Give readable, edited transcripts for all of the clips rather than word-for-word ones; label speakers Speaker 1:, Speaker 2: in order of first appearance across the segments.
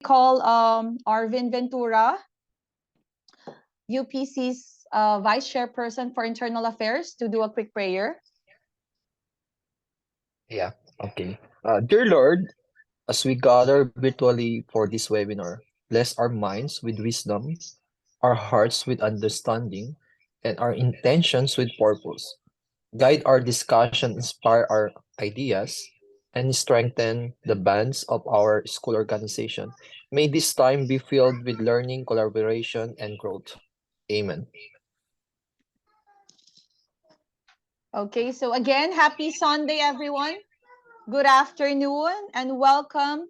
Speaker 1: call Arvin Ventura, UPC's Vice Chairperson for Internal Affairs, to do a quick prayer.
Speaker 2: Yeah, okay. Dear Lord, as we gather virtually for this webinar, bless our minds with wisdom, our hearts with understanding, and our intentions with purpose. Guide our discussion, inspire our ideas, and strengthen the bands of our school organization. May this time be filled with learning, collaboration, and growth. Amen.
Speaker 1: Okay, so again, happy Sunday, everyone. Good afternoon, and welcome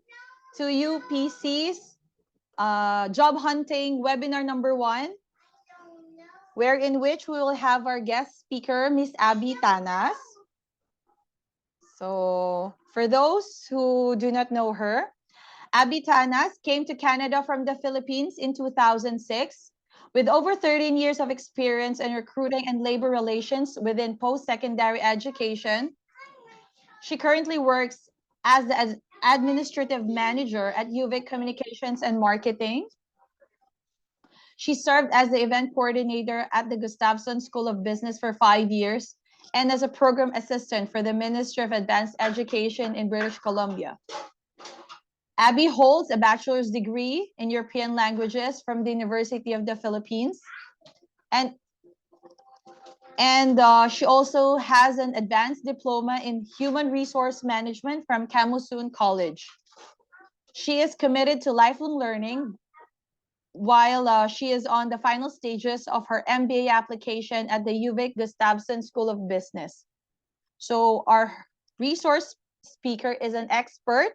Speaker 1: to UPC's Job Hunting Webinar number 1, in which we will have our guest speaker, Miss Abby Tannas. So, for those who do not know her, Abby Tannas came to Canada from the Philippines in 2006 with over 13 years of experience in recruiting and labor relations within post-secondary education. She currently works as the administrative manager at UVic Communications and Marketing. She served as the event coordinator at the Gustafson School of Business for 5 years and as a program assistant for the Ministry of Advanced Education in British Columbia. Abby holds a bachelor's degree in European languages from the University of the Philippines. And she also has an advanced diploma in human resource management from Kamusun College. She is committed to lifelong learning while she is on the final stages of her MBA application at the UVic Gustafson School of Business. So our resource speaker is an expert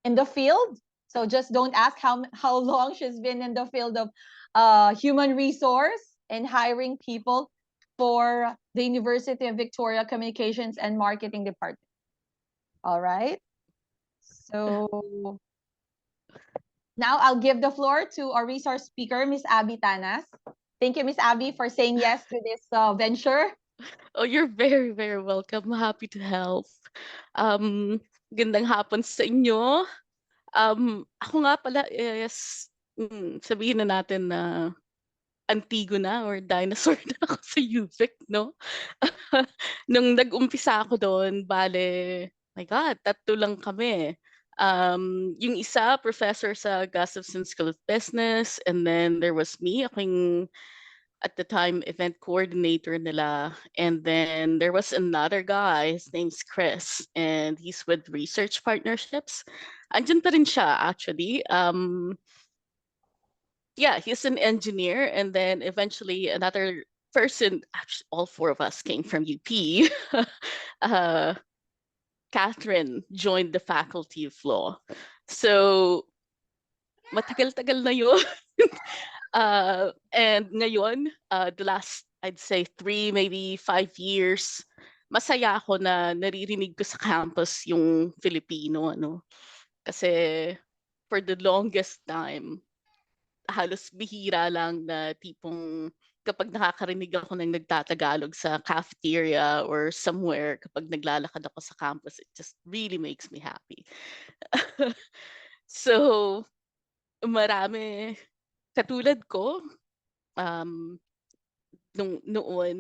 Speaker 1: in the field. So just don't ask how long she's been in the field of human resource and hiring people for the University of Victoria Communications and Marketing Department. All right. So now I'll give the floor to our resource speaker, Miss Abby Tannas. Thank you, Miss Abby, for saying yes to this venture.
Speaker 3: Oh, you're very, very welcome. Happy to help. Gandang hapon sa inyo. Ako nga pala is, sabihin na natin na Antigona or dinosaur na ako sa UVic, no? Nung nag-umpisa ako doon, bale, my God, 3 lang kami. Yung isa, professor sa Gustafson School of Business, and then there was me, aking at the time event coordinator nila, and then there was another guy, his name's Chris, and he's with research partnerships. Andyan pa rin siya actually. Yeah, he's an engineer, and then eventually another person, actually all 4 of us came from UP. Catherine joined the faculty of law. So matagal-tagal na yun. And ngayon, the last, I'd say 3, maybe 5 years, masaya ako na naririnig ko sa campus yung Filipino, ano. Kasi for the longest time, halos bihira lang na tipong kapag nakakarinig ako ng nagtatagalog sa cafeteria or somewhere, kapag naglalakad ako sa campus, it just really makes me happy. So, marami katulad ko, noon,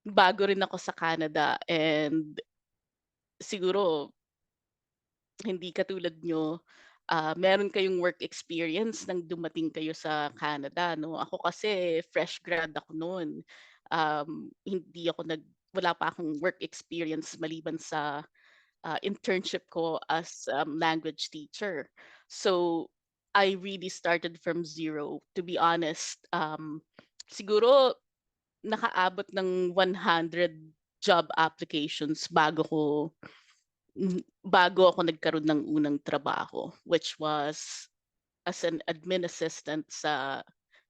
Speaker 3: bago rin ako sa Canada, and siguro hindi katulad nyo, meron kayong work experience nang dumating kayo sa Canada, no? Ako kasi fresh grad ako noon. Hindi ako wala pa akong work experience maliban sa internship ko as language teacher. So I really started from zero, to be honest. Siguro nakaabot ng 100 job applications bago ako nagkaroon ng unang trabaho, which was as an admin assistant sa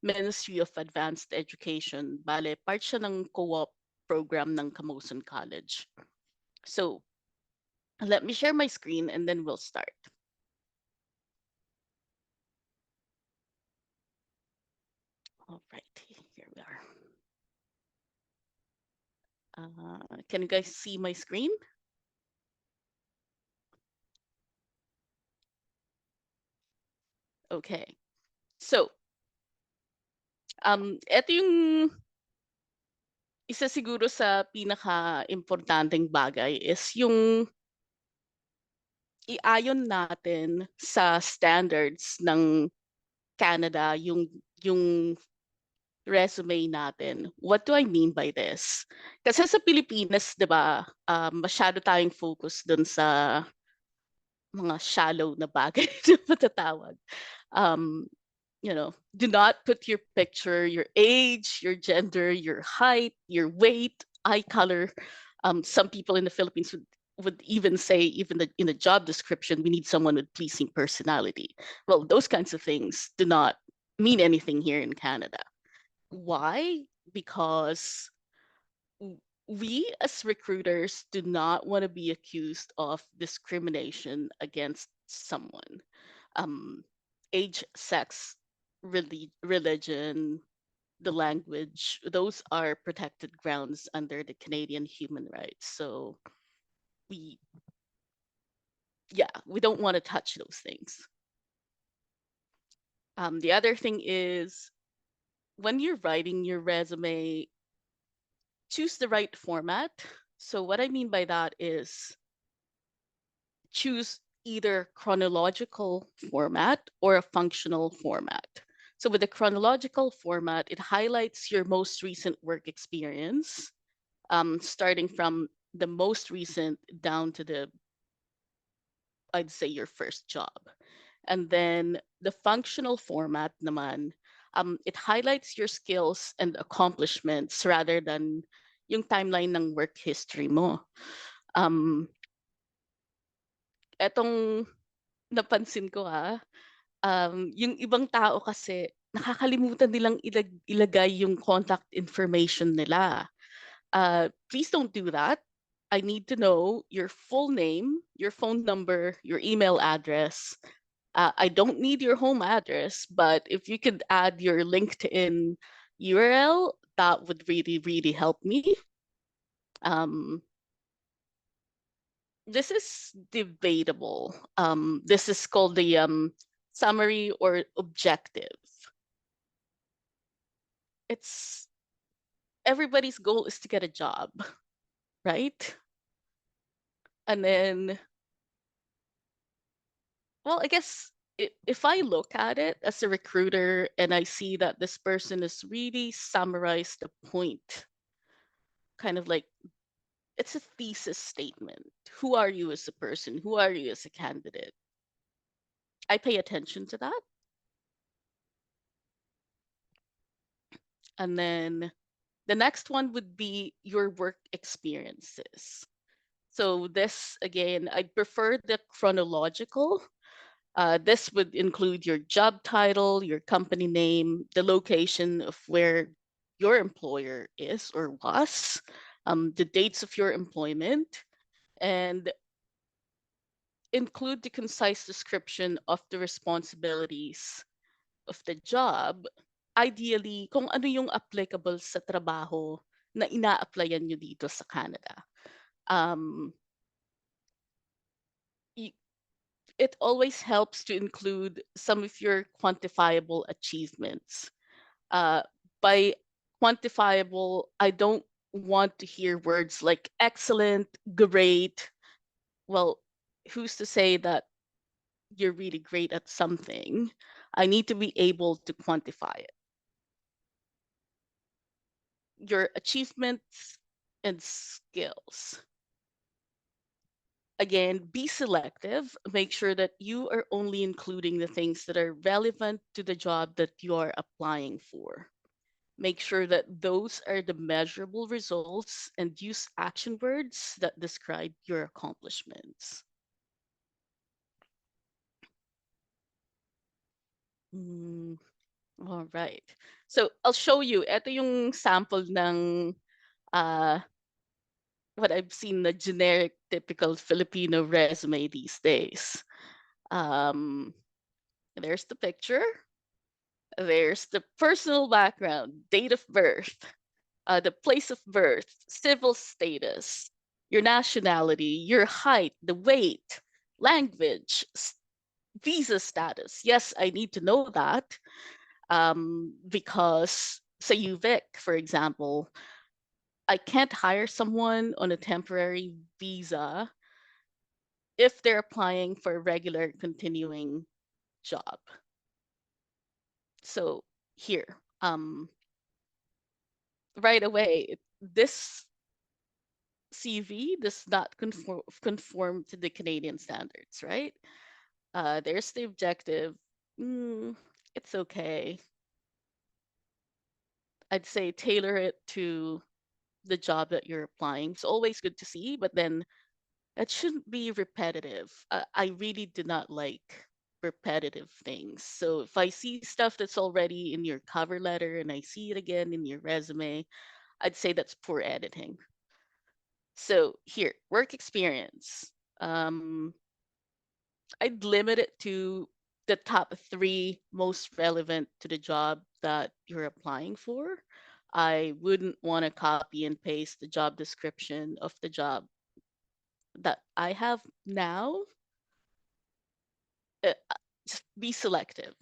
Speaker 3: Ministry of Advanced Education. Bale, part siya ng co-op program ng Kamusun College. So, let me share my screen and then we'll start. All right, here we are. Can you guys see my screen? Okay. So, ito yung isa siguro sa pinaka-importanteng bagay is yung iayon natin sa standards ng Canada yung resume natin. What do I mean by this? Kasi sa Pilipinas, 'di ba, masyado tayong focus dun sa mga shallow na bagay na matatawag. Um, do not put your picture, your age, your gender, your height, your weight, eye color. Some people in the Philippines would even say, even in the job description, we need someone with pleasing personality. Well, those kinds of things do not mean anything here in Canada. Why? Because we as recruiters do not want to be accused of discrimination against someone. Um, age, sex, religion, the language, those are protected grounds under the Canadian human rights. So we, we don't want to touch those things. The other thing is when you're writing your resume, choose the right format. So what I mean by that is choose either chronological format or a functional format. So with the chronological format, it highlights your most recent work experience, starting from the most recent down to I'd say your first job. And then the functional format naman, it highlights your skills and accomplishments rather than yung timeline ng work history mo. Etong napansin ko yung ibang tao kasi nakakalimutan nilang ilagay yung contact information nila. Please don't do that. I need to know your full name, your phone number, your email address. I don't need your home address, but if you could add your LinkedIn URL, that would really, really help me. This is debatable. This is called the summary or objective. It's everybody's goal is to get a job, right? And then, well, I guess if I look at it as a recruiter and I see that this person has really summarized the point, kind of like it's a thesis statement. Who are you as a person? Who are you as a candidate? I pay attention to that. And then the next one would be your work experiences. So this again, I prefer the chronological. This would include your job title, your company name, the location of where your employer is or was, the dates of your employment, and include the concise description of the responsibilities of the job. Ideally, kung ano yung applicable sa trabaho na ina-applyan nyo dito sa Canada. It always helps to include some of your quantifiable achievements. By quantifiable, I don't want to hear words like excellent, great. Well, who's to say that you're really great at something? I need to be able to quantify it. Your achievements and skills. Again, be selective. Make sure that you are only including the things that are relevant to the job that you are applying for. Make sure that those are the measurable results and use action words that describe your accomplishments. All right. So I'll show you. Ito yung sample ng what I've seen the generic typical Filipino resume these days. There's the picture. There's the personal background, date of birth, the place of birth, civil status, your nationality, your height, the weight, language, visa status. Yes, I need to know that, because say UVic, for example, I can't hire someone on a temporary visa if they're applying for a regular continuing job. So here, right away, this CV does not conform to the Canadian standards, right? There's the objective. Mm, it's okay. I'd say tailor it to the job that you're applying. It's always good to see, but then it shouldn't be repetitive. I really do not like repetitive things. So if I see stuff that's already in your cover letter and I see it again in your resume, I'd say that's poor editing. So here, work experience. Um, I'd limit it to the top three most relevant to the job that you're applying for. I wouldn't want to copy and paste the job description of the job that I have now. Just be selective.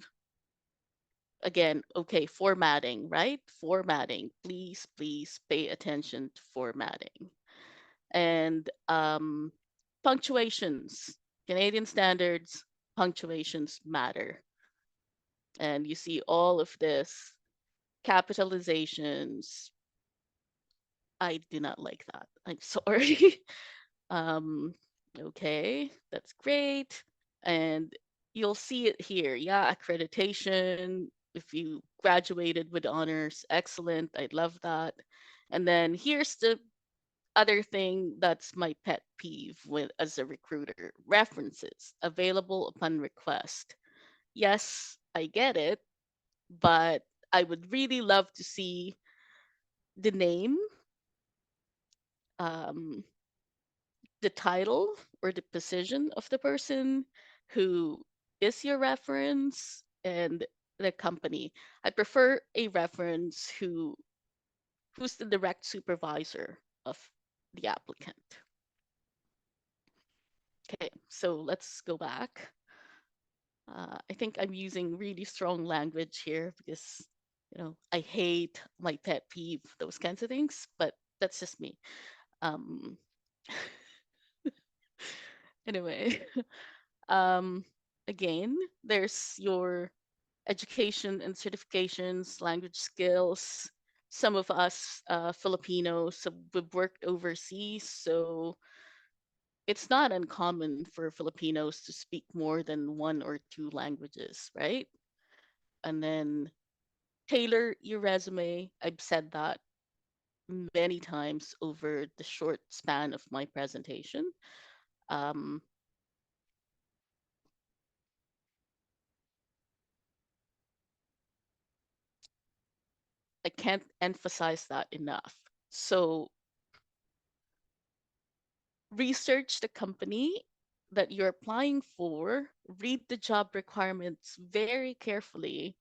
Speaker 3: Again, okay, formatting, right? Formatting. Please pay attention to formatting. And punctuations. Canadian standards, punctuations matter. And you see all of this capitalizations. I do not like that. I'm sorry. um, okay, that's great. And you'll see it here. Yeah, accreditation. If you graduated with honors, excellent. I'd love that. And then here's the other thing that's my pet peeve with as a recruiter: references available upon request. Yes, I get it, but I would really love to see the name, um, the title or the position of the person who is your reference, and the company. I prefer a reference who's the direct supervisor of the applicant. Okay, so let's go back. I think I'm using really strong language here because, I hate my pet peeve, those kinds of things, but that's just me. Um, anyway, um, again, there's your education and certifications, language skills. Some of us Filipinos, so we've worked overseas, so it's not uncommon for Filipinos to speak more than one or two languages, right? And then tailor your resume. I've said that many times over the short span of my presentation. Um, I can't emphasize that enough. So, research the company that you're applying for, read the job requirements very carefully.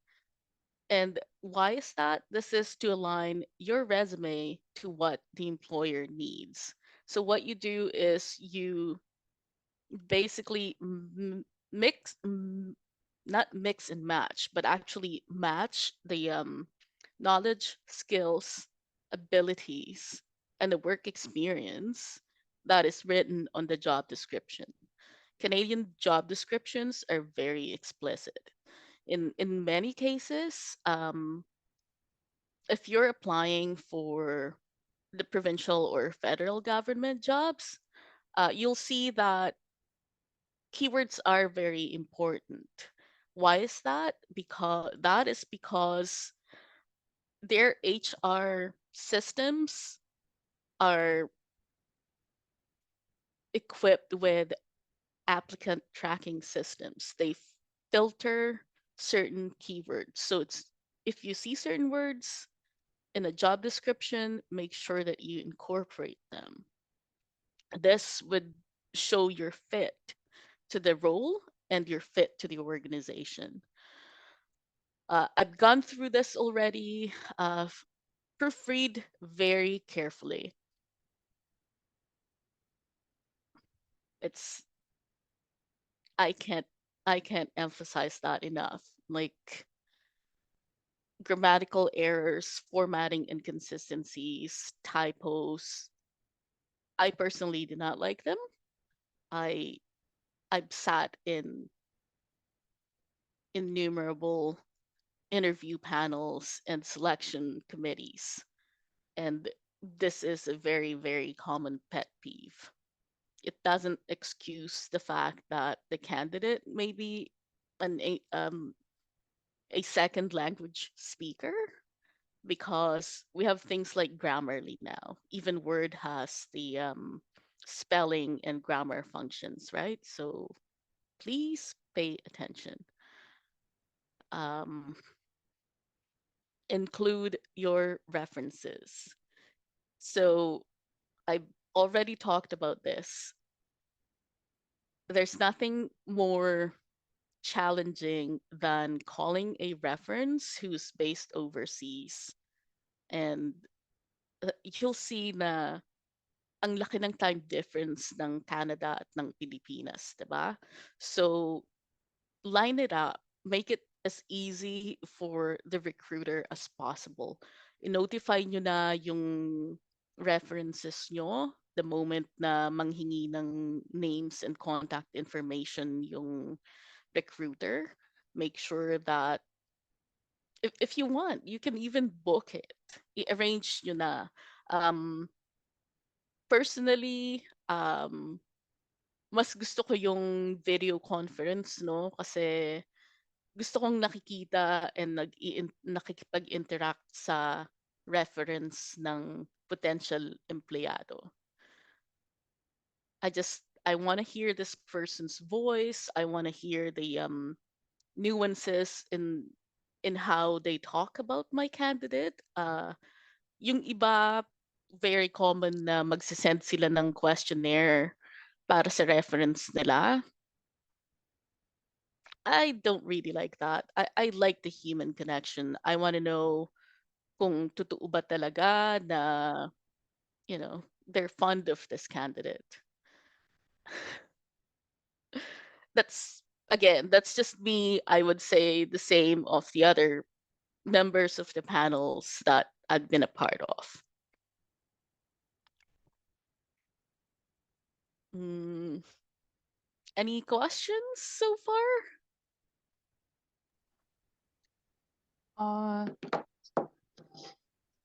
Speaker 3: And why is that? This is to align your resume to what the employer needs. So, what you do is you basically mix, not mix and match, but actually match the knowledge, skills, abilities, and the work experience that is written on the job description. Canadian job descriptions are very explicit. In many cases, if you're applying for the provincial or federal government jobs, you'll see that keywords are very important. Why is that? Because their HR systems are equipped with applicant tracking systems. They filter certain keywords. So it's if you see certain words in a job description, make sure that you incorporate them. This would show your fit to the role and your fit to the organization. I've gone through this already. Proofread very carefully. It's I can't. I can't emphasize that enough. Like grammatical errors, formatting inconsistencies, typos. I personally do not like them. I I've sat in innumerable interview panels and selection committees, and this is a very, very common pet peeve. It doesn't excuse the fact that the candidate may be an a second language speaker, because we have things like Grammarly now. Even Word has the spelling and grammar functions, right? So please pay attention. Um, Include your references. So I've already talked about this. There's nothing more challenging than calling a reference who's based overseas. And you'll see na ang laki ng time difference ng Canada at ng Pilipinas, 'di ba? So line it up, make it as easy for the recruiter as possible. I-notify nyo na yung references nyo the moment na manghingi ng names and contact information yung recruiter. Make sure that if you want, you can even book it. I-arrange nyo na. Um, Personally, mas gusto ko yung video conference, no? Kasi gusto kong nakikita and nakikipag-interact sa reference ng potential empleyado. I want to hear this person's voice. I want to hear the nuances in how they talk about my candidate. Yung iba, very common na magsisend sila ng questionnaire para sa reference nila. I don't really like that. I like the human connection. I want to know kung totoo ba talaga na, they're fond of this candidate. That's, again, that's just me. I would say the same of the other members of the panels that I've been a part of. Mm, any questions so far?
Speaker 1: Uh,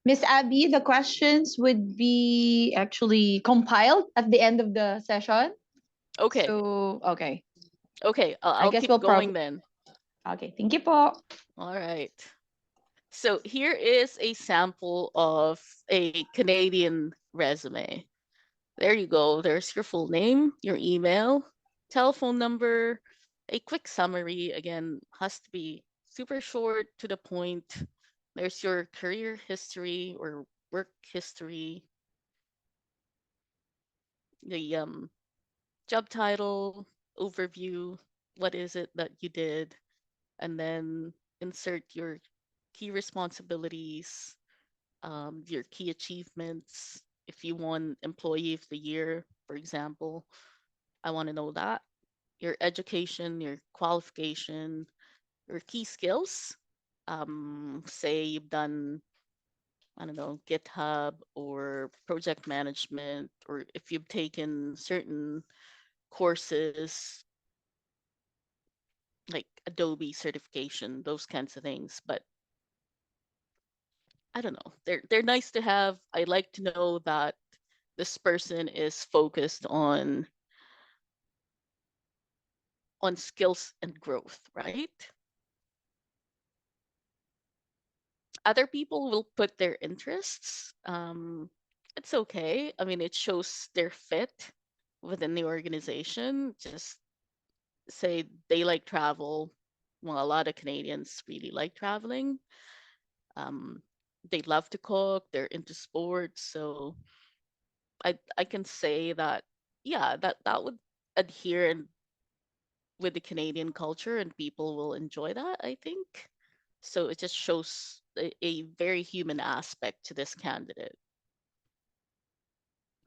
Speaker 1: Miss Abby, the questions would be actually compiled at the end of the session.
Speaker 3: Okay.
Speaker 1: So, okay.
Speaker 3: Okay,
Speaker 1: I
Speaker 3: I'll
Speaker 1: guess
Speaker 3: keep
Speaker 1: we'll
Speaker 3: going then.
Speaker 1: Okay, thank you po.
Speaker 3: All right. So here is a sample of a Canadian resume. There you go. There's your full name, your email, telephone number, a quick summary. Again, has to be super short, to the point. There's your career history or work history, the job title, overview, what is it that you did, and then insert your key responsibilities, your key achievements. If you won Employee of the Year, for example, I want to know that. Your education, your qualification, your key skills. Say you've done, I don't know, GitHub or project management, or if you've taken certain courses like Adobe certification, those kinds of things. But I don't know. They're nice to have. I like to know that this person is focused on skills and growth, right? Other people will put their interests. It's okay. I mean, it shows their fit within the organization. Just say they like travel. Well, a lot of Canadians really like traveling. Um, they love to cook. They're into sports. So I can say that, yeah, that would adhere with the Canadian culture, and people will enjoy that, I think. So it just shows a very human aspect to this candidate.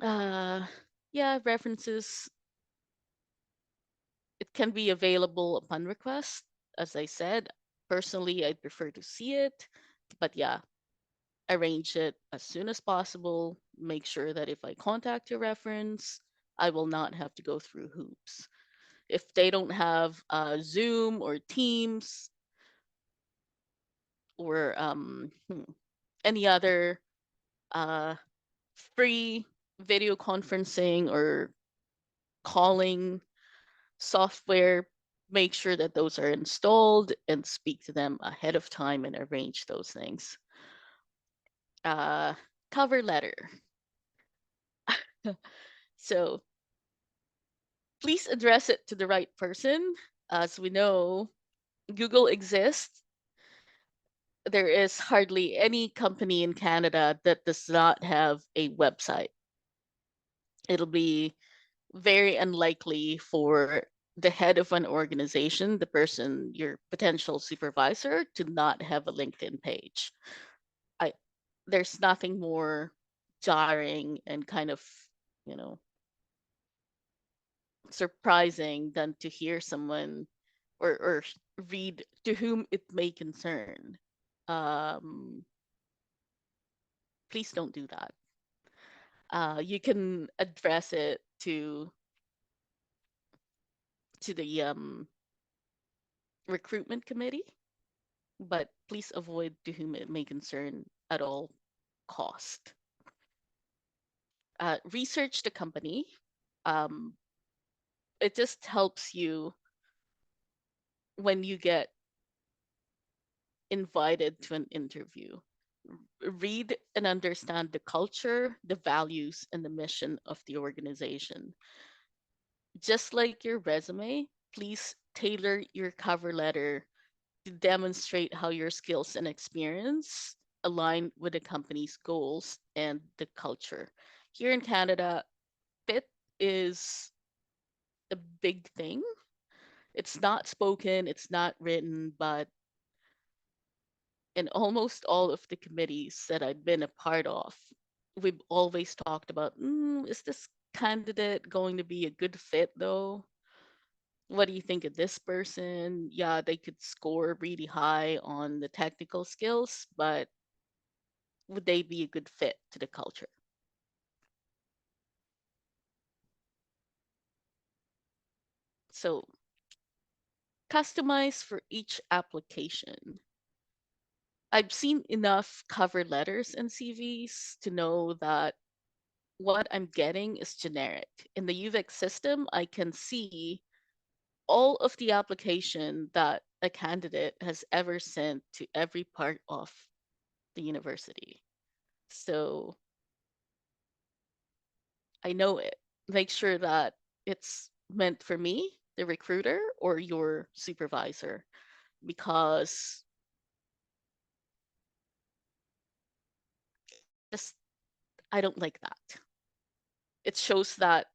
Speaker 3: Uh, yeah, references. It can be available upon request. As I said, personally, I'd prefer to see it. But yeah, arrange it as soon as possible. Make sure that if I contact your reference, I will not have to go through hoops. If they don't have Zoom or Teams or any other uh, free video conferencing or calling software, make sure that those are installed and speak to them ahead of time and arrange those things. Cover letter. So please address it to the right person. As we know, Google exists. There is hardly any company in Canada that does not have a website. It'll be very unlikely for the head of an organization, the person, your potential supervisor, to not have a LinkedIn page. There's nothing more jarring and kind of, you know, surprising than to hear someone or read to whom it may concern. Um, Please don't do that. You can address it to the recruitment committee, but please avoid to whom it may concern at all cost. Research the company. Um, it just helps you when you get invited to an interview. Read and understand the culture, the values, and the mission of the organization. Just like your resume, please tailor your cover letter to demonstrate how your skills and experience align with the company's goals and the culture. Here in Canada, fit is a big thing. It's not spoken, it's not written, but in almost all of the committees that I've been a part of, we've always talked about, is this candidate going to be a good fit though? What do you think of this person? Yeah, they could score really high on the technical skills, but would they be a good fit to the culture? So customize for each application. I've seen enough cover letters and CVs to know that what I'm getting is generic. In the UVic system, I can see all of the application that a candidate has ever sent to every part of the university. So I know it. Make sure that it's meant for me, the recruiter, or your supervisor, because just I don't like that. It shows that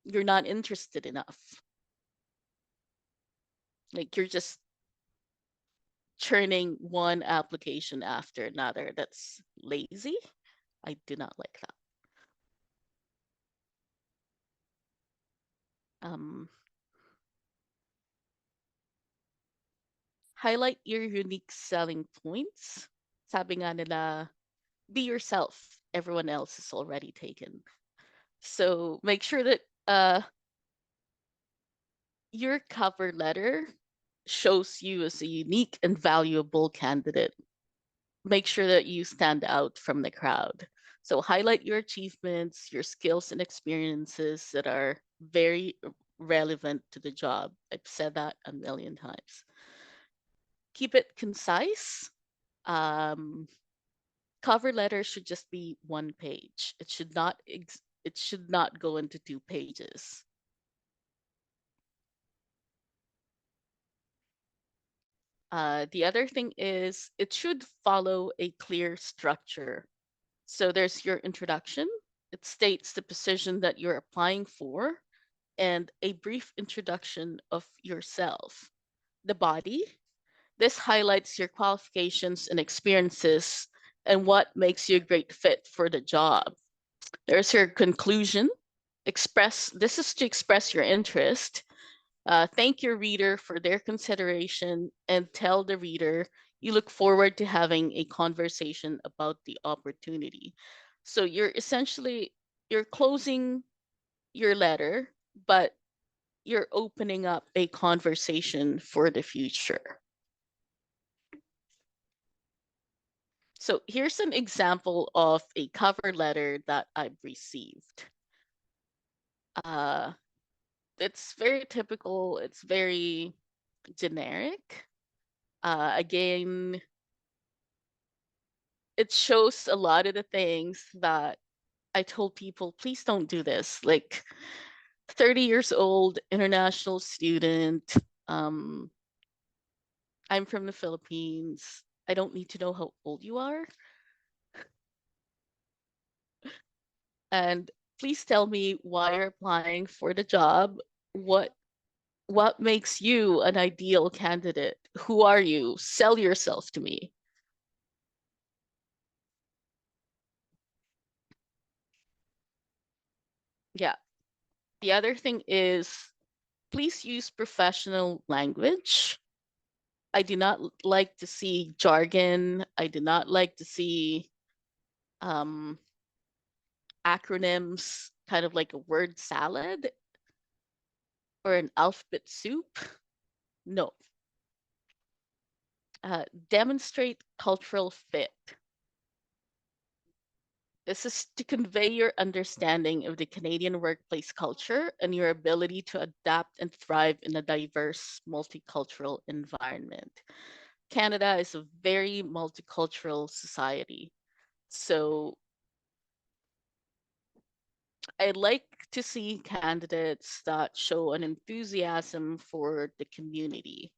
Speaker 3: you're not interested enough. Like you're just churning one application after another. That's lazy. I do not like that. Highlight your unique selling points. Sabi nga nila, be yourself. Everyone else is already taken. So make sure that your cover letter shows you as a unique and valuable candidate. Make sure that you stand out from the crowd. So highlight your achievements, your skills and experiences that are very relevant to the job. I've said that a million times. Keep it concise. Cover letter should just be one page. It should not go into 2 pages. The other thing is it should follow a clear structure. So there's your introduction. It states the position that you're applying for and a brief introduction of yourself. The body. This highlights your qualifications and experiences and what makes you a great fit for the job. There's your conclusion. This is to express your interest, thank your reader for their consideration, and tell the reader you look forward to having a conversation about the opportunity. So you're closing your letter, but you're opening up a conversation for the future. So here's an example of a cover letter that I've received. Uh, it's very typical. It's very generic. Again, it shows a lot of the things that I told people, please don't do this. Like 30 years old, international student. Um, I'm from the Philippines. I don't need to know how old you are. And please tell me why you're applying for the job. What what makes you an ideal candidate? Who are you? Sell yourself to me. Yeah. The other thing is please use professional language. I do not like to see jargon. I do not like to see um, acronyms, kind of like a word salad or an alphabet soup. No. Demonstrate cultural fit. This is to convey your understanding of the Canadian workplace culture and your ability to adapt and thrive in a diverse, multicultural environment. Canada is a very multicultural society. So I like to see candidates that show an enthusiasm for the community,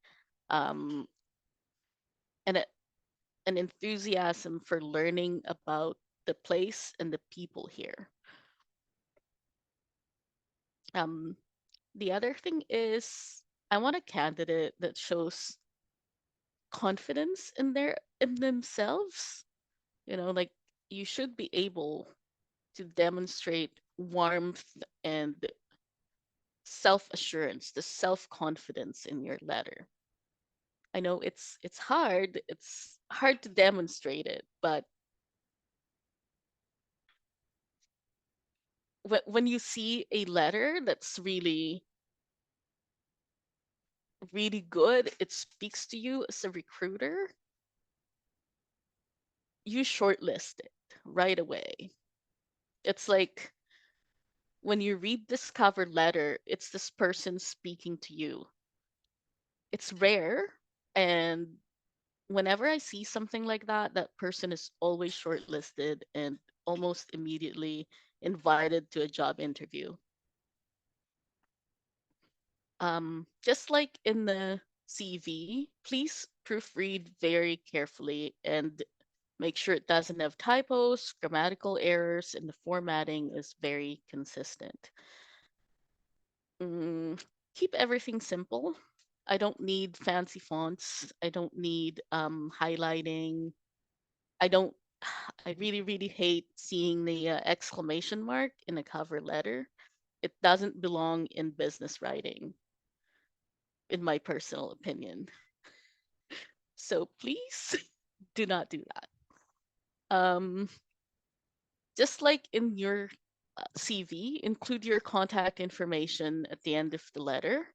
Speaker 3: um, and an enthusiasm for learning about the place and the people here. Um, the other thing is I want a candidate that shows confidence in themselves. Like you should be able to demonstrate warmth and self-assurance, the self-confidence in your letter. I know it's hard to demonstrate it, but when you see a letter that's really really good, it speaks to you as a recruiter, you shortlist it right away. It's like when you read this cover letter, it's this person speaking to you. It's rare, and whenever I see something like that, that person is always shortlisted and almost immediately invited to a job interview. Just like in the CV, please proofread very carefully and make sure it doesn't have typos, grammatical errors, and the formatting is very consistent. Keep everything simple. I don't need fancy fonts. I don't need highlighting. I don't. I really, really hate seeing the exclamation mark in a cover letter. It doesn't belong in business writing, in my personal opinion. So please do not do that. Just like in your CV, include your contact information at the end of the letter.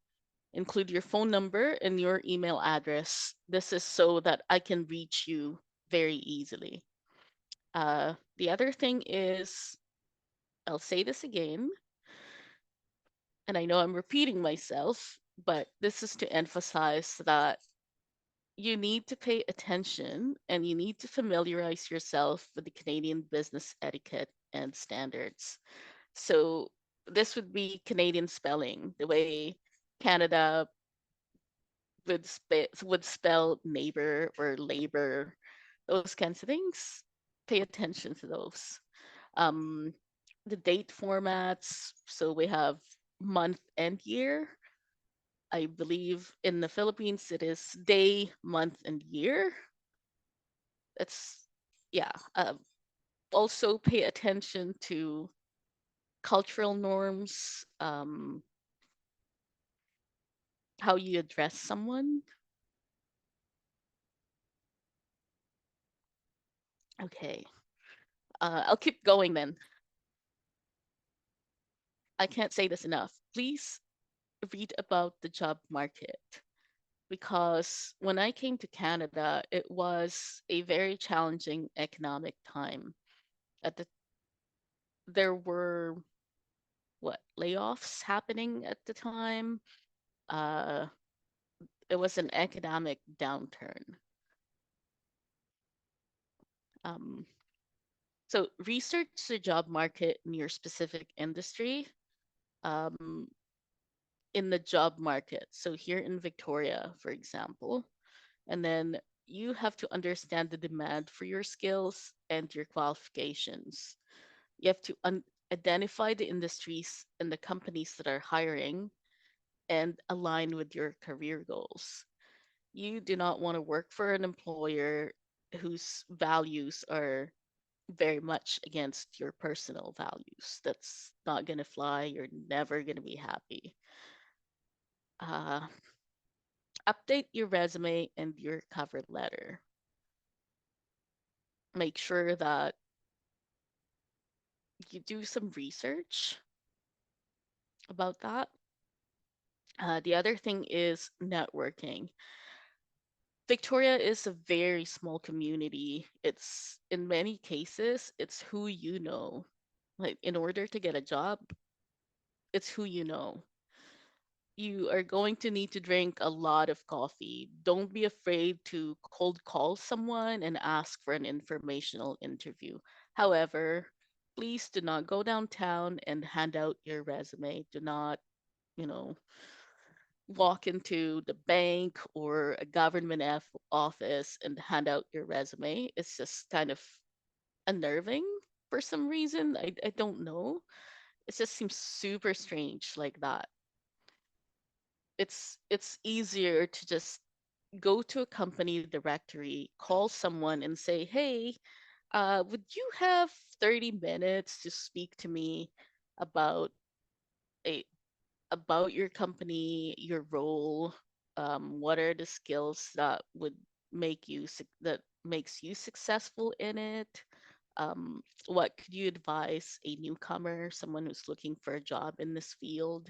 Speaker 3: Include your phone number and your email address. This is so that I can reach you very easily. The other thing is, I'll say this again, and I know I'm repeating myself, but this is to emphasize that you need to pay attention and you need to familiarize yourself with the Canadian business etiquette and standards. So this would be Canadian spelling, the way Canada would spell neighbor or labor, those kinds of things. Pay attention to those. Um, the date formats. So we have month and year. I believe in the Philippines it is day, month, and year. That's yeah. Also pay attention to cultural norms, how you address someone. Okay, I'll keep going then. I can't say this enough. Please read about the job market, because when I came to Canada, it was a very challenging economic time. At the There were what layoffs happening at the time. Uh, it was an economic downturn. Um, so research the job market in your specific industry. Um, in the job market. So here in Victoria, for example, and then you have to understand the demand for your skills and your qualifications. You have to identify the industries and the companies that are hiring and align with your career goals. You do not want to work for an employer whose values are very much against your personal values. That's not going to fly. You're never going to be happy. Uh, Update your resume and your cover letter. Make sure that you do some research about that. The other thing is networking. Victoria is a very small community. It's in many cases, it's who you know. Like in order to get a job, it's who you know. You are going to need to drink a lot of coffee. Don't be afraid to cold call someone and ask for an informational interview. However, please do not go downtown and hand out your resume. Do not, you know, walk into the bank or a government office and hand out your resume. It's just kind of unnerving for some reason. I don't know. It just seems super strange like that. It's easier to just go to a company directory, call someone and say, "Hey, would you have 30 minutes to speak to me about a about your company, your role, what are the skills that would that makes you successful in it? What could you advise a newcomer, someone who's looking for a job in this field?"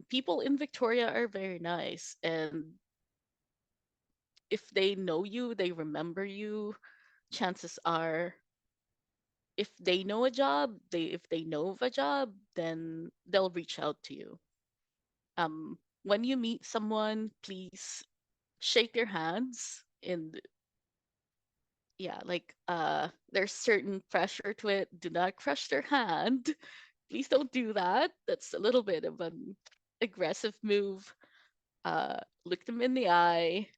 Speaker 3: People in Victoria are very nice, and if they know you, they remember you. Chances are, if they know of a job, then they'll reach out to you. When you meet someone, please shake their hands. And yeah, like there's certain pressure to it. Do not crush their hand. Please don't do that. That's a little bit of an aggressive move. Look them in the eye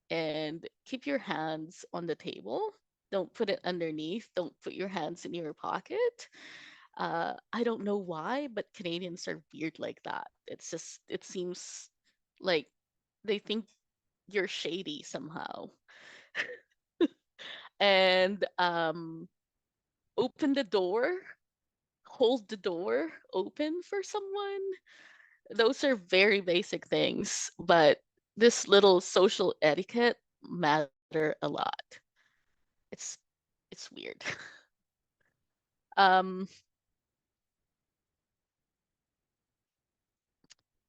Speaker 3: and keep your hands on the table. Don't put it underneath. Don't put your hands in your pocket. I don't know why, but Canadians are weird like that. It seems like they think you're shady somehow. And open the door, hold the door open for someone. Those are very basic things, but this little social etiquette matter a lot. It's it's weird. um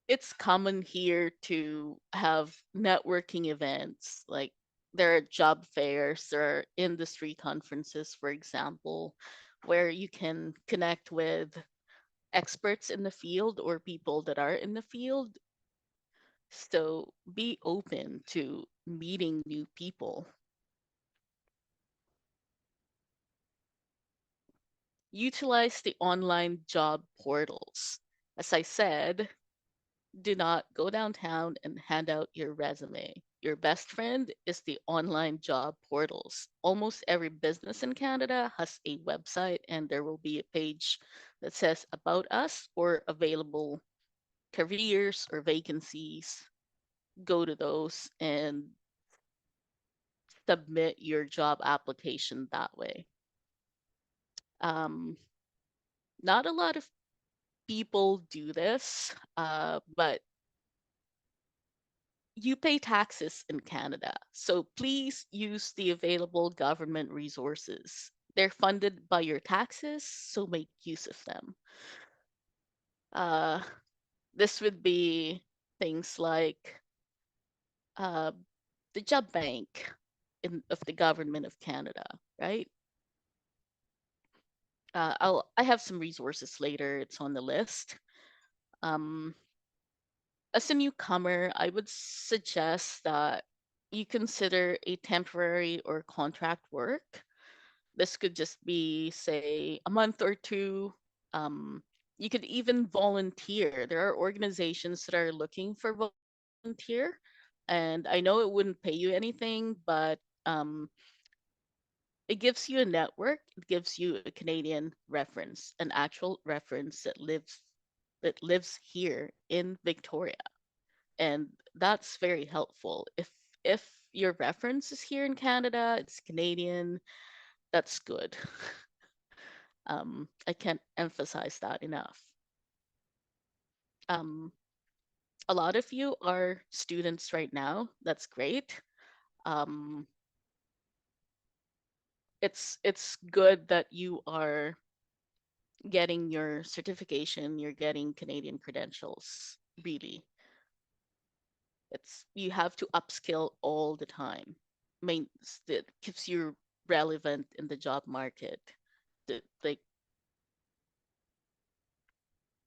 Speaker 3: it's common here to have networking events, like there are job fairs, there are industry conferences, for example, where you can connect with experts in the field or people that are in the field. So be open to meeting new people. Utilize the online job portals. As I said, do not go downtown and hand out your resume. Your best friend is the online job portals. Almost every business in Canada has a website, and there will be a page that says About Us or available careers or vacancies. Go to those and submit your job application that way. Um, Not a lot of people do this, but you pay taxes in Canada. So please use the available government resources. They're funded by your taxes, so make use of them. Uh, this would be things like uh, the job bank of the government of Canada, right? I have some resources later. It's on the list. Um, as a newcomer, I would suggest that you consider a temporary or contract work. This could just be, say, a month or two. Um, you could even volunteer. There are organizations that are looking for volunteer, and I know it wouldn't pay you anything, but it gives you a network. It gives you a Canadian reference, an actual reference that lives here in Victoria, and that's very helpful. If your reference is here in Canada, it's Canadian, that's good. I can't emphasize that enough. Um, a lot of you are students right now. That's great. Um, it's good that you are getting your certification. You're getting Canadian credentials. Really, it's you have to upskill all the time. That keeps you relevant in the job market. Like,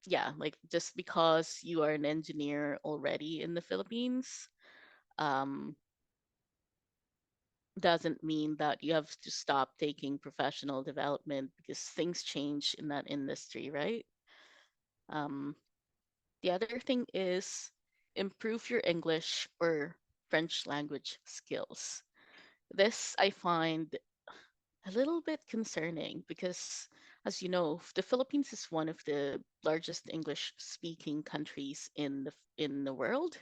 Speaker 3: yeah, like just because you are an engineer already in the Philippines, um, doesn't mean that you have to stop taking professional development because things change in that industry, right? Um, the other thing is improve your English or French language skills. This I find a little bit concerning because, as you know, the Philippines is one of the largest English-speaking countries in the world.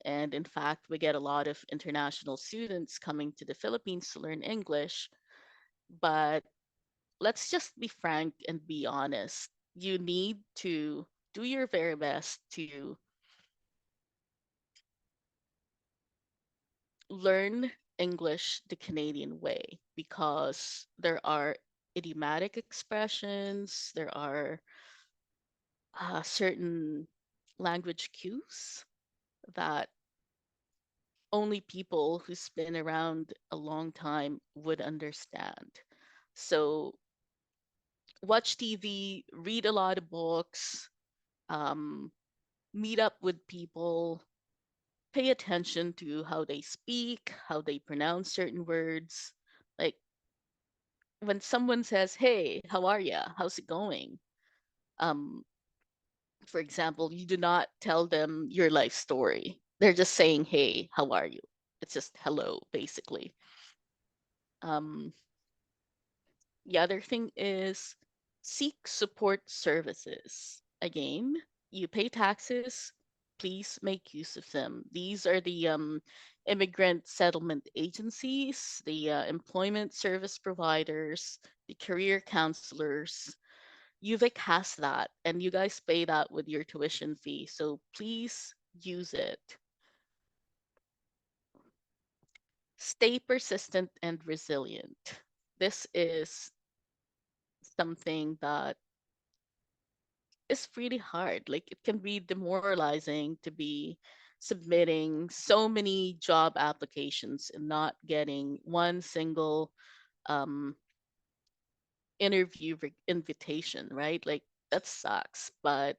Speaker 3: And in fact, we get a lot of international students coming to the Philippines to learn English. But let's just be frank and be honest. You need to do your very best to learn English the Canadian way because there are idiomatic expressions, there are certain language cues that only people who's been around a long time would understand. So watch TV, read a lot of books, um, meet up with people, pay attention to how they speak, how they pronounce certain words. Like when someone says, "Hey, how are ya? How's it going?" Um, for example, you do not tell them your life story. They're just saying, "Hey, how are you?" It's just hello, basically. Um, The other thing is seek support services. Again, you pay taxes, please make use of them. These are the immigrant settlement agencies, the employment service providers, the career counselors. UVic has that, and you guys pay that with your tuition fee. So please use it. Stay persistent and resilient. This is something that is really hard. Like it can be demoralizing to be submitting so many job applications and not getting one single um, interview invitation, right? Like that sucks, but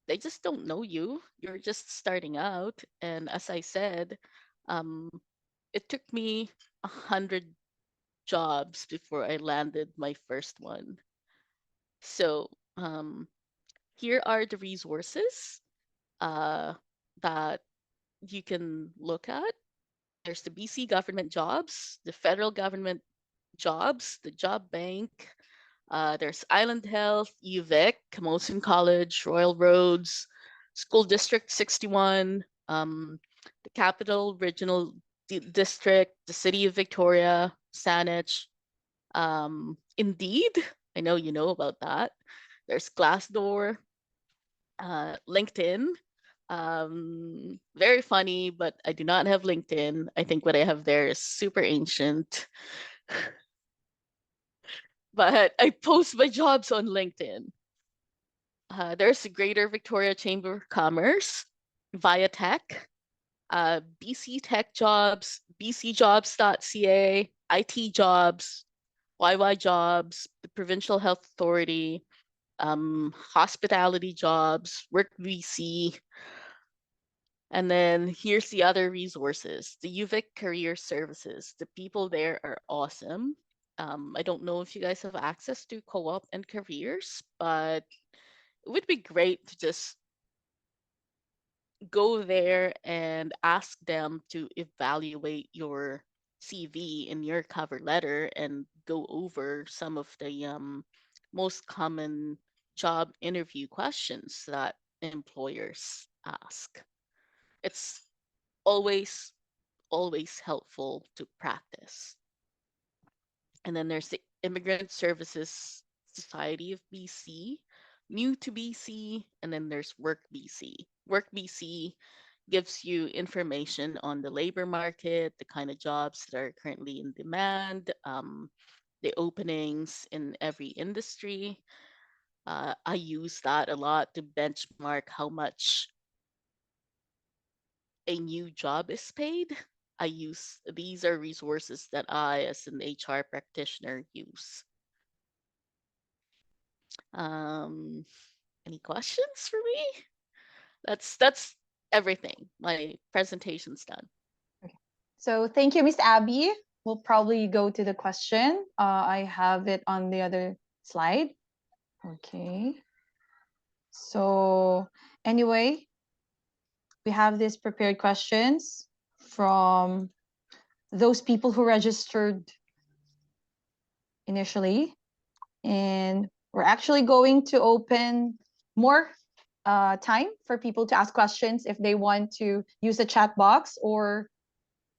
Speaker 3: they just don't know you. You're just starting out. And as I said, um, it took me 100 jobs before I landed my first one. So here are the resources uh, that you can look at. There's the BC government jobs, the federal government jobs, the job bank. There's Island Health, UVic, Camosun College, Royal Roads, School District 61, the Capital Regional District, the City of Victoria, Saanich, Indeed. I know you know about that. There's Glassdoor, LinkedIn. Very funny, but I do not have LinkedIn. I think what I have there is super ancient. But I post my jobs on LinkedIn. There's the Greater Victoria Chamber of Commerce, Via Tech, BC Tech Jobs, bcjobs.ca, IT Jobs, YY Jobs, the Provincial Health Authority, Hospitality Jobs, Work VC, and then here's the other resources, the UVic Career Services. The people there are awesome. I don't know if you guys have access to co-op and careers, but it would be great to just go there and ask them to evaluate your CV and your cover letter and go over some of the most common job interview questions that employers ask. It's always, always helpful to practice. And then there's the Immigrant Services Society of BC, New to BC, and then there's Work BC. Work BC gives you information on the labor market, the kind of jobs that are currently in demand, the openings in every industry. I use that a lot to benchmark how much a new job is paid. These are resources that I, as an HR practitioner, use. Um, any questions for me? That's everything. My presentation's done.
Speaker 1: Okay. So thank you, Miss Abby. We'll probably go to the question. I have it on the other slide. Okay. So anyway, we have these prepared questions from those people who registered initially. And we're actually going to open more time for people to ask questions if they want to use the chat box, or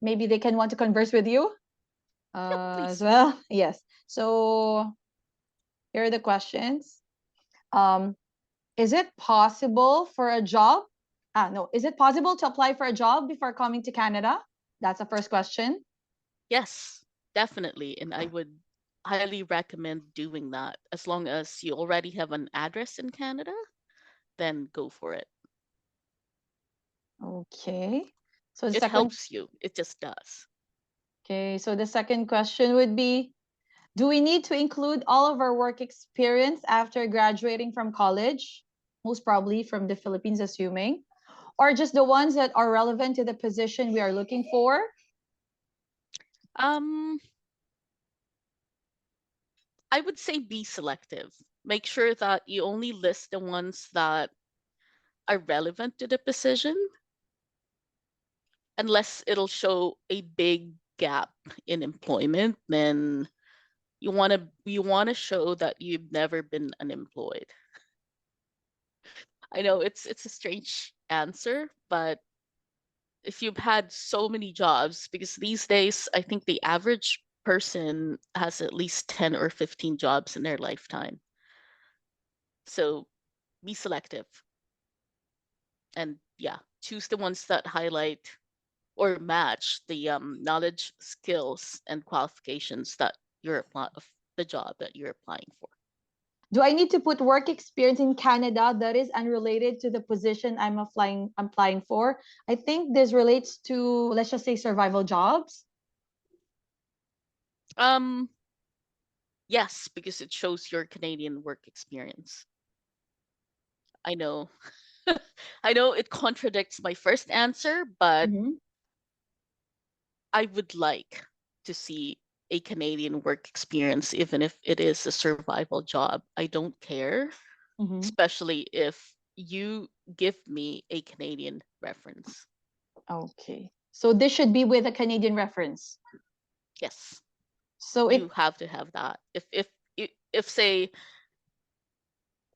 Speaker 1: maybe they can want to converse with you as well. Yes. So here are the questions. Is it possible for a job? No. Is it possible to apply for a job before coming to Canada? That's the first question.
Speaker 3: Yes, definitely. And I would highly recommend doing that. As long as you already have an address in Canada, then go for it.
Speaker 1: Okay. So the
Speaker 3: It
Speaker 1: second
Speaker 3: helps you. It just does.
Speaker 1: Okay, so the second question would be, do we need to include all of our work experience after graduating from college? Most probably from the Philippines, assuming, or just the ones that are relevant to the position we are looking for?
Speaker 3: Um, I would say be selective. Make sure that you only list the ones that are relevant to the position, unless it'll show a big gap in employment. Then you want to show that you've never been unemployed. I know it's a strange answer, but if you've had so many jobs, because these days I think the average person has at least 10 or 15 jobs in their lifetime. So be selective and yeah, choose the ones that highlight or match the knowledge, skills, and qualifications that of the job that you're applying for.
Speaker 1: Do I need to put work experience in Canada that is unrelated to the position I'm applying for? I think this relates to, let's just say, survival jobs.
Speaker 3: Um, yes, because it shows your Canadian work experience. I know, I know it contradicts my first answer, but
Speaker 1: Mm-hmm.
Speaker 3: I would like to see a Canadian work experience, even if it is a survival job. I don't care,
Speaker 1: Mm-hmm.
Speaker 3: especially if you give me a Canadian reference.
Speaker 1: Okay. So this should be with a Canadian reference.
Speaker 3: Yes,
Speaker 1: So
Speaker 3: you
Speaker 1: it
Speaker 3: have to have that. If say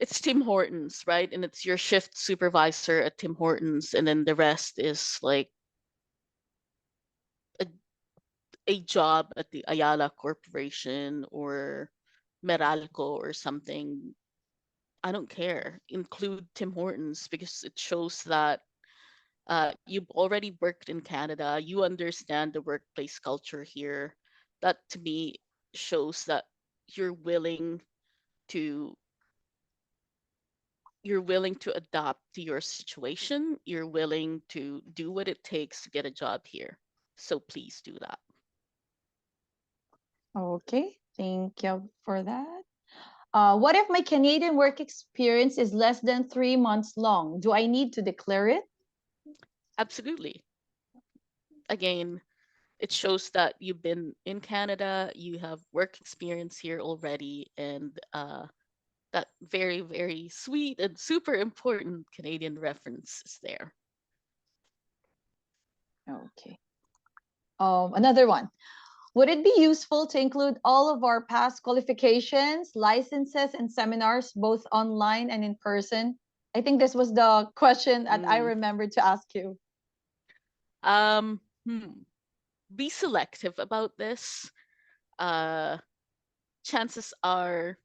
Speaker 3: it's Tim Hortons, right? And it's your shift supervisor at Tim Hortons, and then the rest is like a, a job at the Ayala Corporation or Meralco or something, I don't care. Include Tim Hortons because it shows that you've already worked in Canada, you understand the workplace culture here. That to me shows that you're willing to you're willing to adapt to your situation. You're willing to do what it takes to get a job here. So please do that.
Speaker 1: Okay, thank you for that. What if my Canadian work experience is less than 3 months long? Do I need to declare it?
Speaker 3: Absolutely. Again, it shows that you've been in Canada, you have work experience here already, and that very, very sweet and super important Canadian reference is there.
Speaker 1: Okay. Another one. Would it be useful to include all of our past qualifications, licenses, and seminars, both online and in person? I think this was the question that I
Speaker 3: Mm.
Speaker 1: remembered to ask you.
Speaker 3: Um, hmm. Be selective about this. Uh, Chances are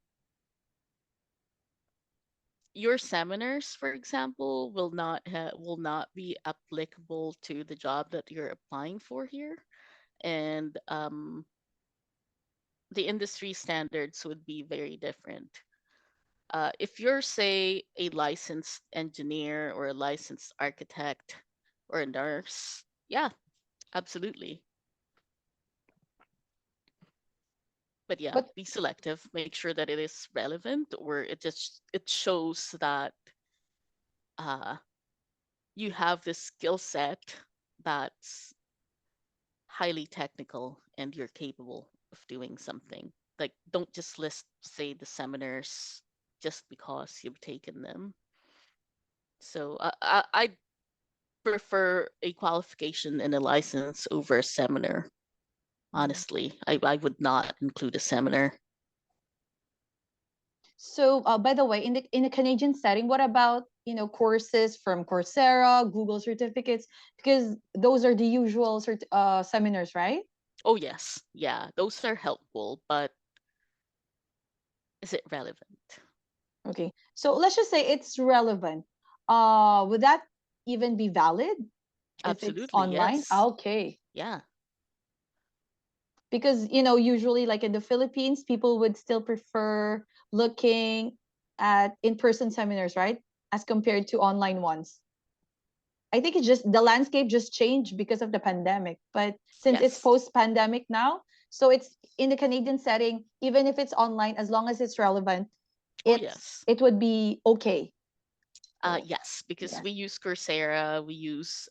Speaker 3: your seminars, for example, will not be applicable to the job that you're applying for here, and the industry standards would be very different. If you're, say, a licensed engineer or a licensed architect or a nurse, yeah, absolutely. But yeah,
Speaker 1: But
Speaker 3: be selective. Make sure that it is relevant, or it shows that uh, you have this skill set that's highly technical and you're capable of doing something. Like, don't just list, say, the seminars just because you've taken them. So I prefer a qualification and a license over a seminar. Honestly, I would not include a seminar.
Speaker 1: so, by the way, in the Canadian setting, what about courses from Coursera, Google certificates? Because those are the usual seminars, right?
Speaker 3: Oh yes, yeah, those are helpful, but is it relevant?
Speaker 1: Okay, so let's just say it's relevant. Would that even be valid if it's
Speaker 3: Absolutely,
Speaker 1: online?
Speaker 3: yes.
Speaker 1: Okay,
Speaker 3: Yeah.
Speaker 1: because usually like in the Philippines, people would still prefer looking at in-person seminars, right, as compared to online ones. I think it's just the landscape just changed because of the pandemic. But since it's
Speaker 3: Yes.
Speaker 1: post-pandemic now, so it's in the Canadian setting, even if it's online, as long as it's relevant,
Speaker 3: Oh yes.
Speaker 1: it would be okay. So
Speaker 3: Yes, because
Speaker 1: yeah,
Speaker 3: we use Coursera, we use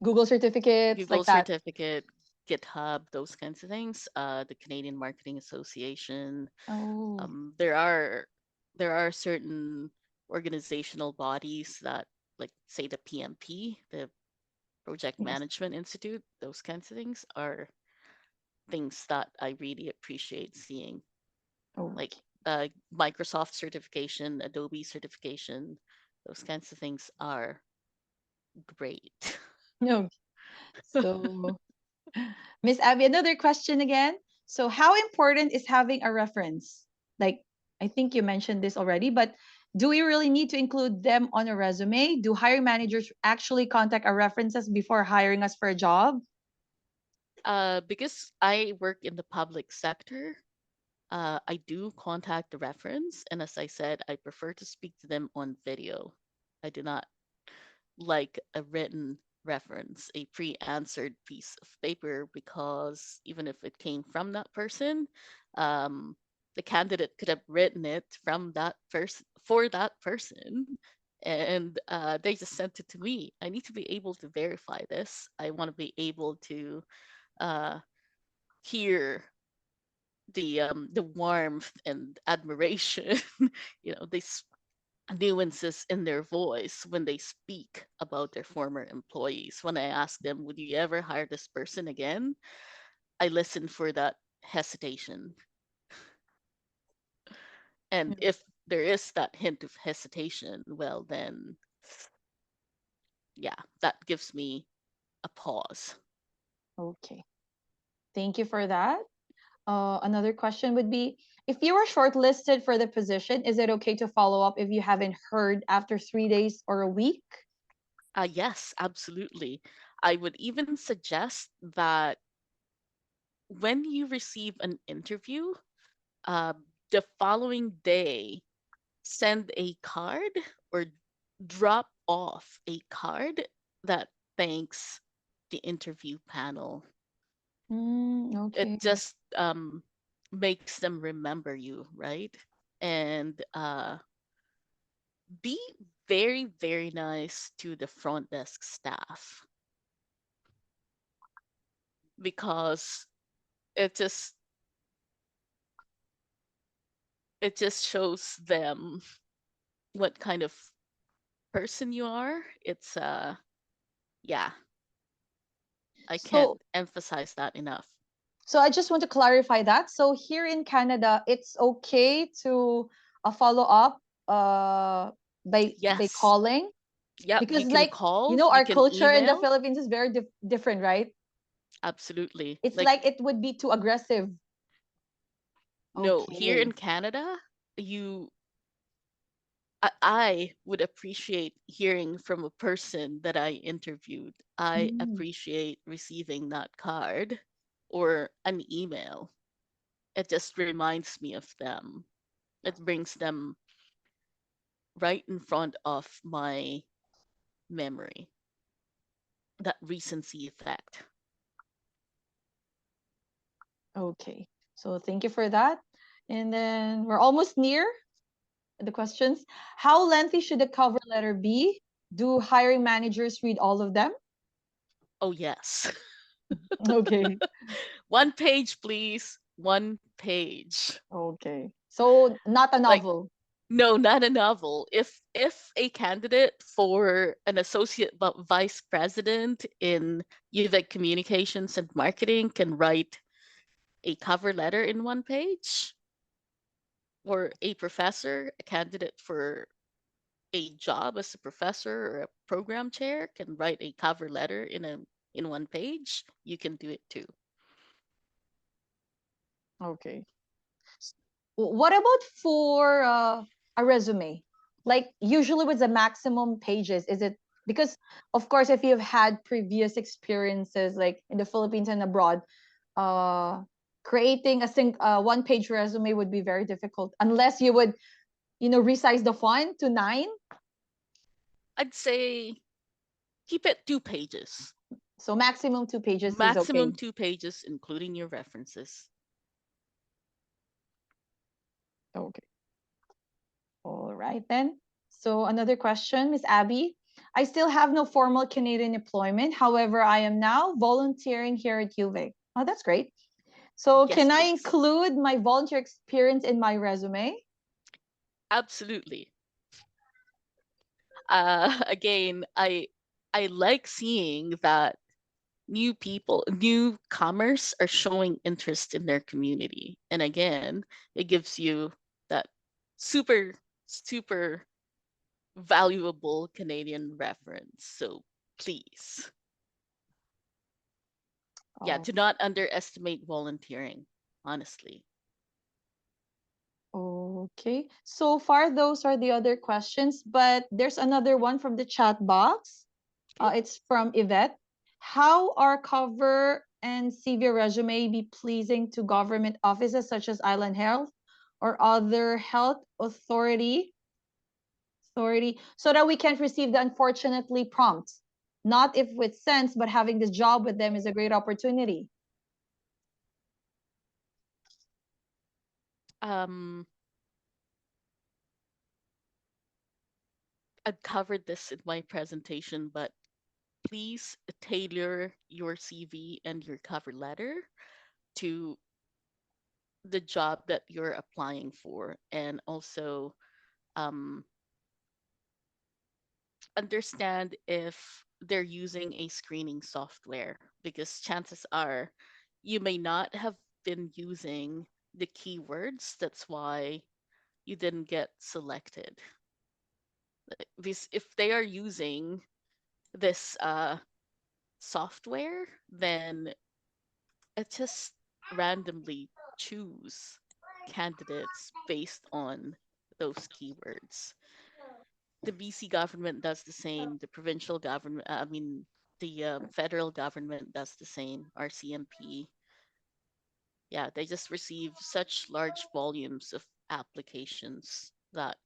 Speaker 1: Google certificates
Speaker 3: Google
Speaker 1: like that.
Speaker 3: Certificate, GitHub, those kinds of things. The Canadian Marketing Association.
Speaker 1: Oh,
Speaker 3: There are certain organizational bodies that, like, say, the PMP, the Project
Speaker 1: yes.
Speaker 3: Management Institute. Those kinds of things are things that I really appreciate seeing, like
Speaker 1: Okay.
Speaker 3: Microsoft certification, Adobe certification. Those kinds of things are great.
Speaker 1: No. So, Miss Abby, another question again. So, how important is having a reference? Like, I think you mentioned this already, but do we really need to include them on a resume? Do hiring managers actually contact our references before hiring us for a job?
Speaker 3: Because I work in the public sector, I do contact the reference, and as I said, I prefer to speak to them on video. I do not like a written reference, a pre-answered piece of paper, because even if it came from that person, um, the candidate could have written it from that person for that person, and they just sent it to me. I need to be able to verify this. I want to be able to uh, hear the warmth and admiration, these nuances in their voice when they speak about their former employees. When I ask them, "Would you ever hire this person again?" I listen for that hesitation, and
Speaker 1: Mm.
Speaker 3: if there is that hint of hesitation, well then, yeah, that gives me a pause.
Speaker 1: Okay. Thank you for that. Another question would be, if you were shortlisted for the position, is it okay to follow up if you haven't heard after 3 days or a week?
Speaker 3: Yes, absolutely. I would even suggest that when you receive an interview, uh, the following day, send a card or drop off a card that thanks the interview panel. It
Speaker 1: Okay.
Speaker 3: just makes them remember you, right? And be very, very nice to the front desk staff because it just it just shows them what kind of person you are. It's yeah, I can't
Speaker 1: So,
Speaker 3: emphasize that enough.
Speaker 1: so I just want to clarify that. So here in Canada, it's okay to follow up by
Speaker 3: Yes.
Speaker 1: calling,
Speaker 3: Yep, you
Speaker 1: because
Speaker 3: can
Speaker 1: like
Speaker 3: call, you
Speaker 1: our
Speaker 3: can
Speaker 1: culture in the
Speaker 3: email.
Speaker 1: Philippines is very different, right?
Speaker 3: Absolutely.
Speaker 1: It's
Speaker 3: Like,
Speaker 1: like it would be too aggressive.
Speaker 3: no, here
Speaker 1: Okay.
Speaker 3: in Canada, you I would appreciate hearing from a person that I interviewed. I
Speaker 1: Mm,
Speaker 3: appreciate receiving that card or an email. It just reminds me of them. It brings them right in front of my memory, that recency effect.
Speaker 1: okay. So thank you for that. And then we're almost near the questions. How lengthy should the cover letter be? Do hiring managers read all of them?
Speaker 3: Oh, yes.
Speaker 1: Okay.
Speaker 3: One page, please. One page.
Speaker 1: Okay. So not a
Speaker 3: Like,
Speaker 1: novel.
Speaker 3: no, not a novel. If a candidate for an associate vice president in UVic communications and marketing can write a cover letter in one page, or a professor, a candidate for a job as a professor or a program chair can write a cover letter in one page, you can do it too.
Speaker 1: Okay. What about for a resume? Like usually with the maximum pages, is it because of course if you've had previous experiences like in the Philippines and abroad, uh creating a one page resume would be very difficult unless you would, resize the font to 9.
Speaker 3: I'd say keep it 2 pages.
Speaker 1: So maximum 2 pages is
Speaker 3: Maximum
Speaker 1: okay.
Speaker 3: 2 pages, including your references.
Speaker 1: Okay. All right then. So another question, Miss Abby. I still have no formal Canadian employment. However, I am now volunteering here at UVic. Oh, that's great. So
Speaker 3: Yes,
Speaker 1: can I
Speaker 3: please.
Speaker 1: include my volunteer experience in my resume?
Speaker 3: Absolutely. Again, I like seeing that newcomers are showing interest in their community. And again, it gives you that super, super valuable Canadian reference. So please, yeah,
Speaker 1: Oh,
Speaker 3: do not underestimate volunteering, honestly.
Speaker 1: okay. So far, those are the other questions, but there's another one from the chat box.
Speaker 3: Okay.
Speaker 1: It's from Yvette. How are cover and CV resume be pleasing to government offices such as Island Health or other health authority so that we can't receive the unfortunately prompt? Not if with sense, but having this job with them is a great opportunity.
Speaker 3: Um, I've covered this in my presentation, but please tailor your CV and your cover letter to the job that you're applying for, and also um, understand if they're using a screening software, because chances are you may not have been using the keywords. That's why you didn't get selected. This, if they are using this software, then it just randomly choose candidates based on those keywords. The BC government does the same. The provincial government, the federal government does the same. RCMP, yeah, they just receive such large volumes of applications that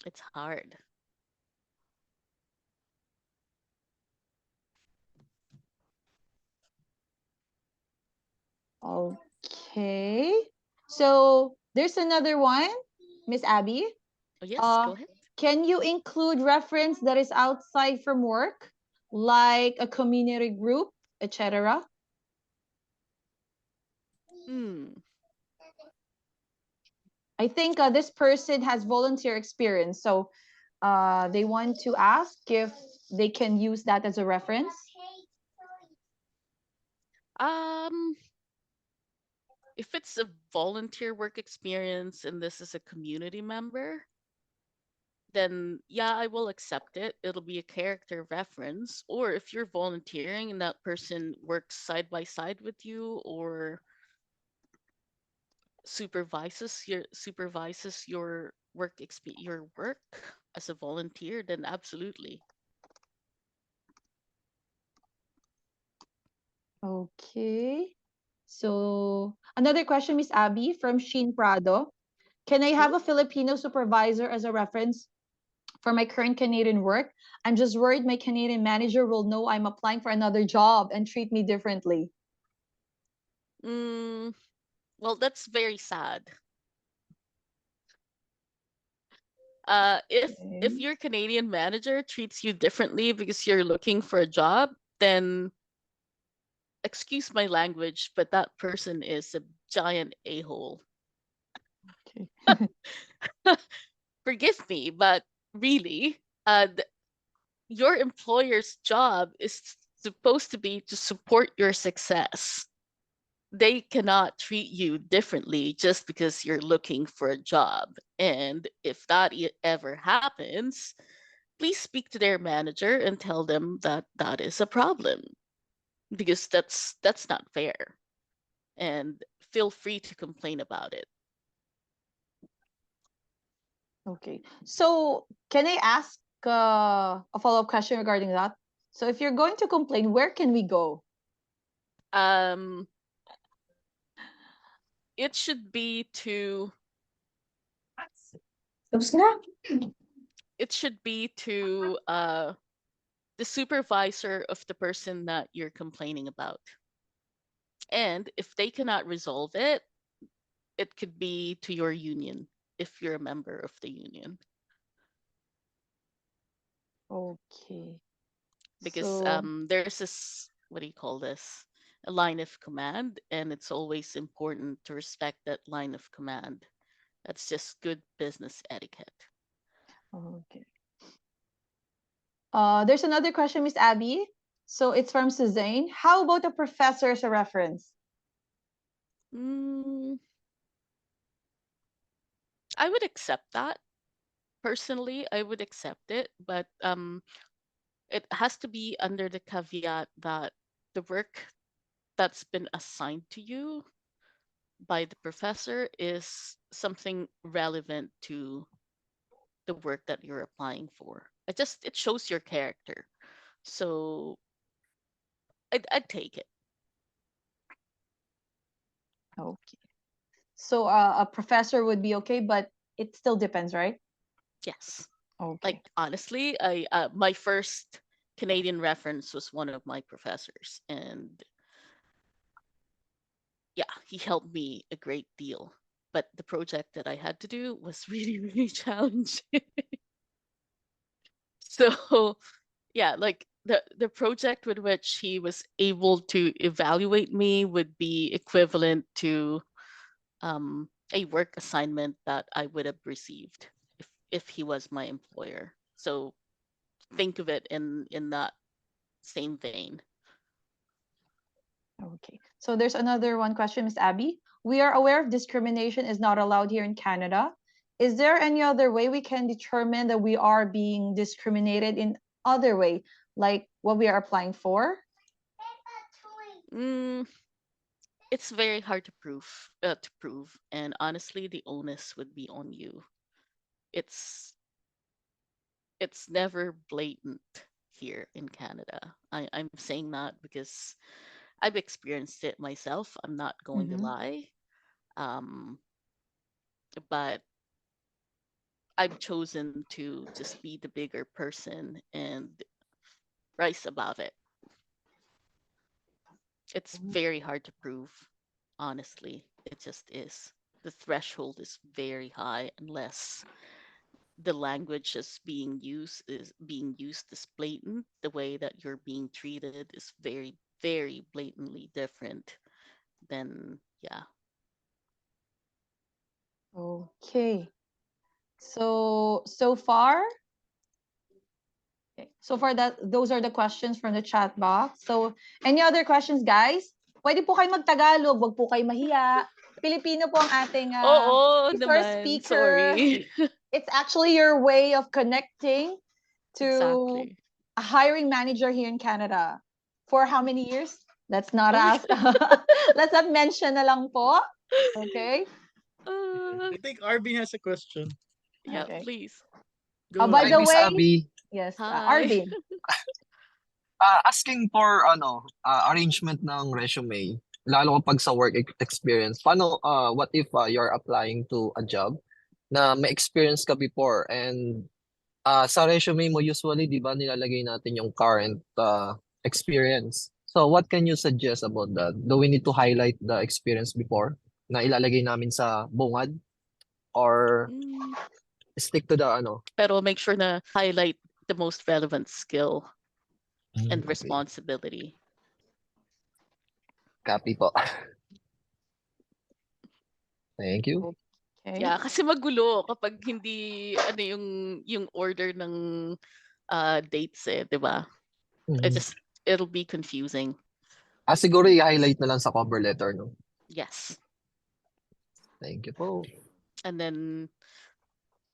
Speaker 3: it's hard.
Speaker 1: Okay. So there's another one, Miss Abby.
Speaker 3: Oh, yes,
Speaker 1: Uh,
Speaker 3: go ahead.
Speaker 1: can you include reference that is outside from work, like a community group, etc.?
Speaker 3: Hmm.
Speaker 1: I think this person has volunteer experience, so they want to ask if they can use that as a reference.
Speaker 3: Um, if it's a volunteer work experience and this is a community member, then yeah, I will accept it. It'll be a character reference. Or if you're volunteering and that person works side by side with you or supervises your your work as a volunteer, then absolutely.
Speaker 1: Okay. So another question, Miss Abby from Sheen Prado. Can I have
Speaker 3: Okay.
Speaker 1: a Filipino supervisor as a reference for my current Canadian work? I'm just worried my Canadian manager will know I'm applying for another job and treat me differently.
Speaker 3: Mm, well, that's very sad. If
Speaker 1: Okay.
Speaker 3: your Canadian manager treats you differently because you're looking for a job, then excuse my language, but that person is a giant a-hole.
Speaker 1: Okay.
Speaker 3: Forgive me, but really, your employer's job is supposed to be to support your success. They cannot treat you differently just because you're looking for a job. And if that ever happens, please speak to their manager and tell them that that is a problem because that's not fair. And feel free to complain about it.
Speaker 1: Okay. So can I ask a follow-up question regarding that? So if you're going to complain, where can we go?
Speaker 3: Um, it should be to
Speaker 1: Tapos na.
Speaker 3: it should be to the supervisor of the person that you're complaining about. And if they cannot resolve it, it could be to your union if you're a member of the union.
Speaker 1: Okay.
Speaker 3: Because
Speaker 1: So,
Speaker 3: there's this, what do you call this? A line of command, and it's always important to respect that line of command. That's just good business etiquette.
Speaker 1: okay. There's another question, Miss Abby. So it's from Suzanne. How about a professor as a reference?
Speaker 3: Mm, I would accept that. Personally, I would accept it, but it has to be under the caveat that the work that's been assigned to you by the professor is something relevant to the work that you're applying for. It shows your character. So I'd take it.
Speaker 1: Okay. So a professor would be okay, but it still depends, right?
Speaker 3: Yes. Like
Speaker 1: Okay.
Speaker 3: honestly, I my first Canadian reference was one of my professors, and yeah, he helped me a great deal. But the project that I had to do was really, really challenging. So yeah, like the project with which he was able to evaluate me would be equivalent to a work assignment that I would have received if he was my employer. So think of it in that same vein.
Speaker 1: Okay. So there's another one question, Miss Abby. We are aware of discrimination is not allowed here in Canada. Is there any other way we can determine that we are being discriminated in other way, like what we are applying for?
Speaker 3: Mm, it's very hard to prove, and honestly, the onus would be on you. It's it's never blatant here in Canada. I'm saying that because I've experienced it myself. I'm not going to
Speaker 1: Mm-hmm.
Speaker 3: lie. Um, but I've chosen to just be the bigger person and rise above it. It's very hard to prove, honestly. It just is. The threshold is very high unless the language is being used as blatant. The way that you're being treated is very, very blatantly different. Then yeah.
Speaker 1: Okay. So far, okay. So far that those are the questions from the chat box. So any other questions, guys? Pwede po kayo mag-Tagalog, wag po kayo mahiya. Filipino po ang ating
Speaker 3: Oo
Speaker 1: first
Speaker 3: naman.
Speaker 1: speaker.
Speaker 3: Sorry.
Speaker 1: It's actually your way of connecting to
Speaker 3: Exactly.
Speaker 1: a hiring manager here in Canada. For how many years? Let's not
Speaker 3: Oh,
Speaker 1: ask. Let's not mention na lang po. Okay?
Speaker 3: uh,
Speaker 4: I think Arvin has a question.
Speaker 3: yeah,
Speaker 1: Okay.
Speaker 3: please.
Speaker 1: Oh,
Speaker 4: Go
Speaker 1: by
Speaker 2: Hi,
Speaker 1: the
Speaker 4: ahead.
Speaker 2: Miss
Speaker 1: way,
Speaker 2: Abby.
Speaker 1: yes,
Speaker 3: Hi.
Speaker 1: Arvin.
Speaker 2: Asking for arrangement ng resume, lalo kapag sa work experience. Paano, what if you're applying to a job na may experience ka before and sa resume mo usually 'di ba nilalagay natin yung current experience. So what can you suggest about that? Do we need to highlight the experience before na ilalagay namin sa bungad or
Speaker 3: Mm,
Speaker 2: stick to the
Speaker 3: pero make sure na highlight the most relevant skill and
Speaker 2: Okay.
Speaker 3: responsibility.
Speaker 2: Copy po. Thank you.
Speaker 1: Okay.
Speaker 3: Yeah, kasi magulo kapag hindi ano yung order ng dates eh, 'di ba? It
Speaker 2: Mhm.
Speaker 3: just it'll be confusing.
Speaker 2: Siguro i-highlight na lang sa cover letter, no?
Speaker 3: Yes.
Speaker 2: Thank you po.
Speaker 3: And then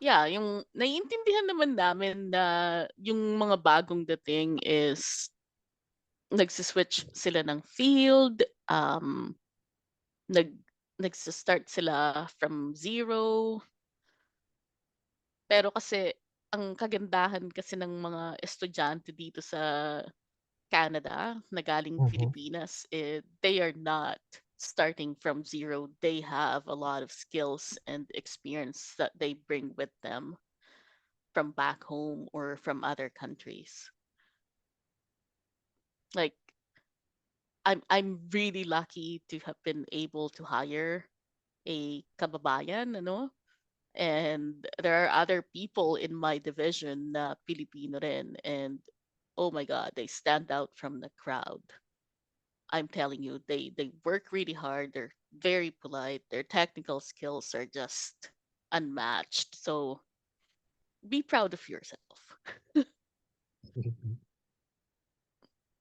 Speaker 3: yeah, yung naiintindihan naman namin na yung mga bagong dating is nagsiswitch sila ng field, nag nagsa-start sila from zero. Pero kasi ang kagandahan kasi ng mga estudyante dito sa Canada na galing
Speaker 2: Mhm.
Speaker 3: Pilipinas, they are not starting from zero. They have a lot of skills and experience that they bring with them from back home or from other countries. Like I'm really lucky to have been able to hire a kababayan, ano? And there are other people in my division na Filipino rin, and oh my god, they stand out from the crowd. I'm telling you, they work really hard. They're very polite. Their technical skills are just unmatched. So be proud of yourself.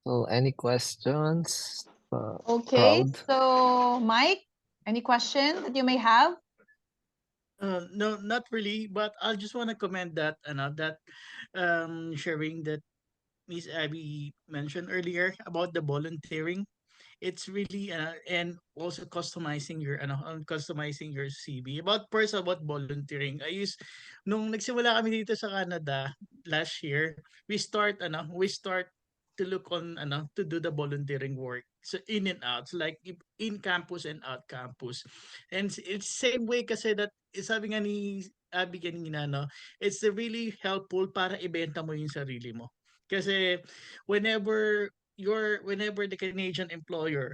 Speaker 2: So, any questions?
Speaker 1: Okay.
Speaker 2: Crowd?
Speaker 1: So, Mike, any question that you may have?
Speaker 4: No, not really, but I just want to comment that that sharing that Miss Abby mentioned earlier about the volunteering. It's really and also customizing your CV. About volunteering. Nung nagsimula kami dito sa Canada last year, we start to look on to do the volunteering work. So in and out, so like in campus and out campus. And it's same way kasi that sabi nga ni Abby kanina, it's really helpful para ibenta mo yung sarili mo. Kasi whenever the Canadian employer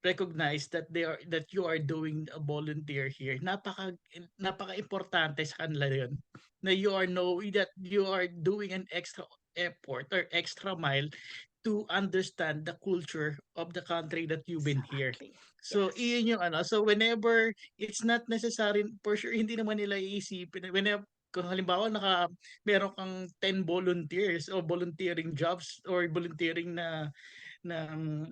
Speaker 4: recognize that you are doing a volunteer here, napaka importante sa kanila yun, na that you are doing an extra effort or extra mile to understand the culture of the country that you've been here.
Speaker 3: Exactly.
Speaker 4: So
Speaker 3: Yes.
Speaker 4: iyon yung so whenever it's not necessary, for sure hindi naman nila iisipin whenever kung halimbawa meron kang 10 volunteers o volunteering jobs or volunteering na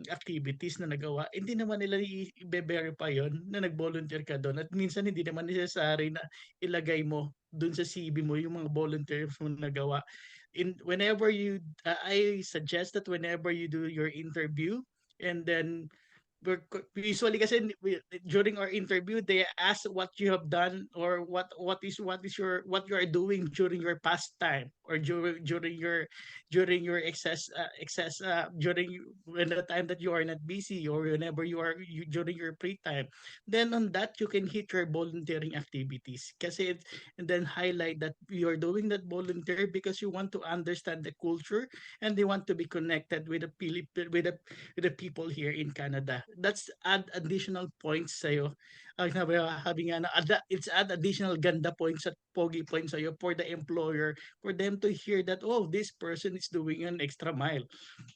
Speaker 4: activities na nagawa, hindi naman nila i-verify yon na nag-volunteer ka doon. At minsan hindi naman necessary na ilagay mo doon sa CV mo yung mga volunteers mo na nagawa. Whenever I suggest that whenever you do your interview and then usually kasi during our interview they ask what you have done, or what you are doing during your pastime, or during your excess during when the time that you are not busy, or whenever during your free time. Then on that you can hit your volunteering activities, kasi and then highlight that you're doing that volunteer because you want to understand the culture, and they want to be connected with the with the people here in Canada. That's add additional points sa'yo. Having it's add additional ganda points at pogi points sa'yo for the employer, for them to hear that, oh, this person is doing an extra mile.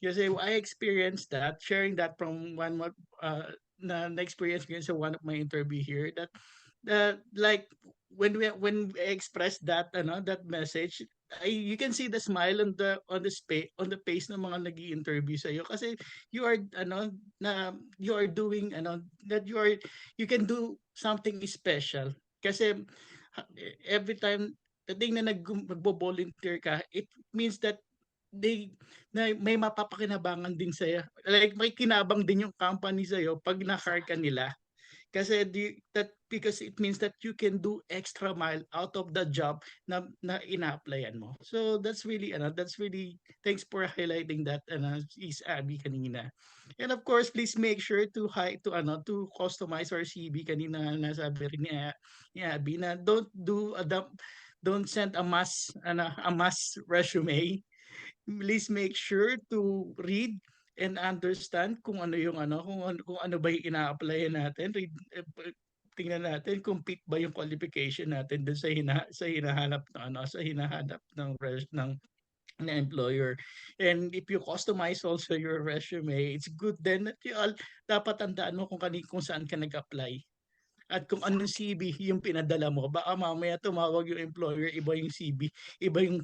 Speaker 4: Kasi I experienced that, sharing that from na experience ko yun sa one of my interview here, that like when we express that that message, you can see the smile on the face ng mga nag-i-interview sa iyo, kasi you are you are doing that you can do something special, kasi every time the thing na magbo-volunteer ka, it means that they na may mapapakinabangan din sa like may kinabang din yung company sa iyo pag na-hire ka nila. Kasi because it means that you can do extra mile out of the job na ina-applyan mo. So that's really thanks for highlighting that is Abby kanina. And of course, please make sure to customize our CV kanina nasabi rin ni Abby na don't send a mass resume. Please make sure to read and understand kung ano yung kung ano ba yung ina-applyan natin. Tingnan natin kung fit ba yung qualification natin dun sa hinahanap sa hinahanap ng employer. And if you customize also your resume, it's good then that dapat tandaan mo kung saan ka nag-apply. At kung anong CV yung pinadala mo, baka mamaya tumawag yung employer, iba yung CV, ibang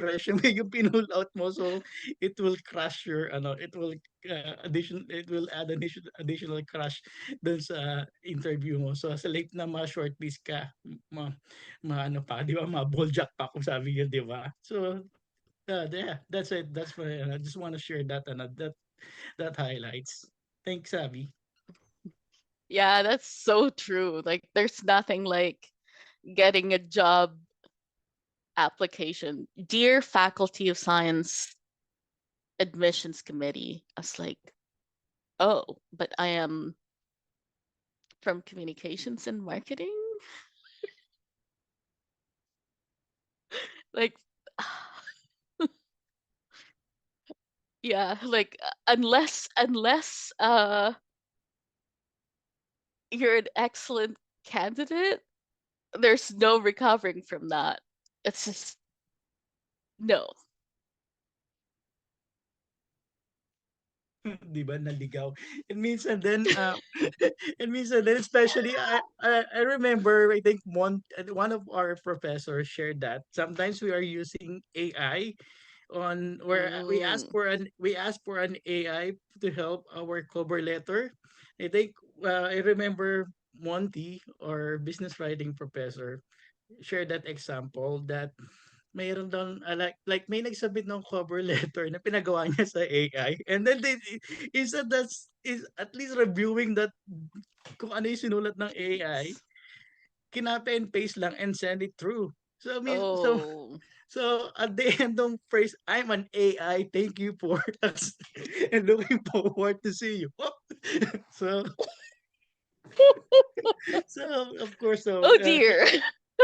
Speaker 4: resume yung pinull out mo, so it will crush your it will add additional crush dun sa interview mo. So sa late na ma-shortlist ka, pa, di ba, ma-balljack pa kung sabi niya, di ba? So yeah, that's it. That's why I just want to share that that highlights. Thanks, Abby.
Speaker 3: Yeah, that's so true. Like, there's nothing like getting a job application. Dear Faculty of Science Admissions Committee, I was like, oh, but I am from communications and marketing. Like, yeah, like unless you're an excellent candidate, there's no recovering from that. It's just no.
Speaker 4: Di ba, naligaw. And minsan then especially I remember, I think one of our professors shared that sometimes we are using AI on where
Speaker 3: Mm.
Speaker 4: we ask for an AI to help our cover letter. I think I remember Monty, our business writing professor, shared that example that mayroon daw like may nagsubmit ng cover letter na pinagawa niya sa AI, and then instead is at least reviewing that kung ano yung sinulat ng AI, kinopy and paste lang and send it through. So I mean,
Speaker 3: Oh.
Speaker 4: so at the end of phrase, I'm an AI, thank you for us, and looking forward to see you. So so of course,
Speaker 3: Oh dear.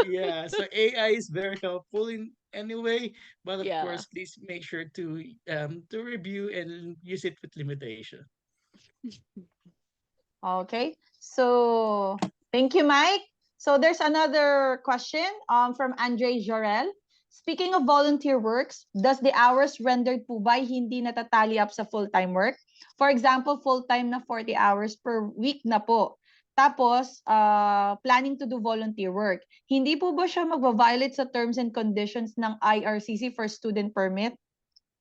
Speaker 4: yeah, so AI is very helpful in any way, but of
Speaker 3: Yeah.
Speaker 4: course, please make sure to review and use it with limitation.
Speaker 1: Okay. So thank you, Mike. So there's another question from Andre Jorel. Speaking of volunteer works, does the hours rendered po ba hindi natatali up sa full-time work? For example, full-time na 40 hours per week na po. Tapos, planning to do volunteer work. Hindi po ba siya magva-violate sa terms and conditions ng IRCC for student permit?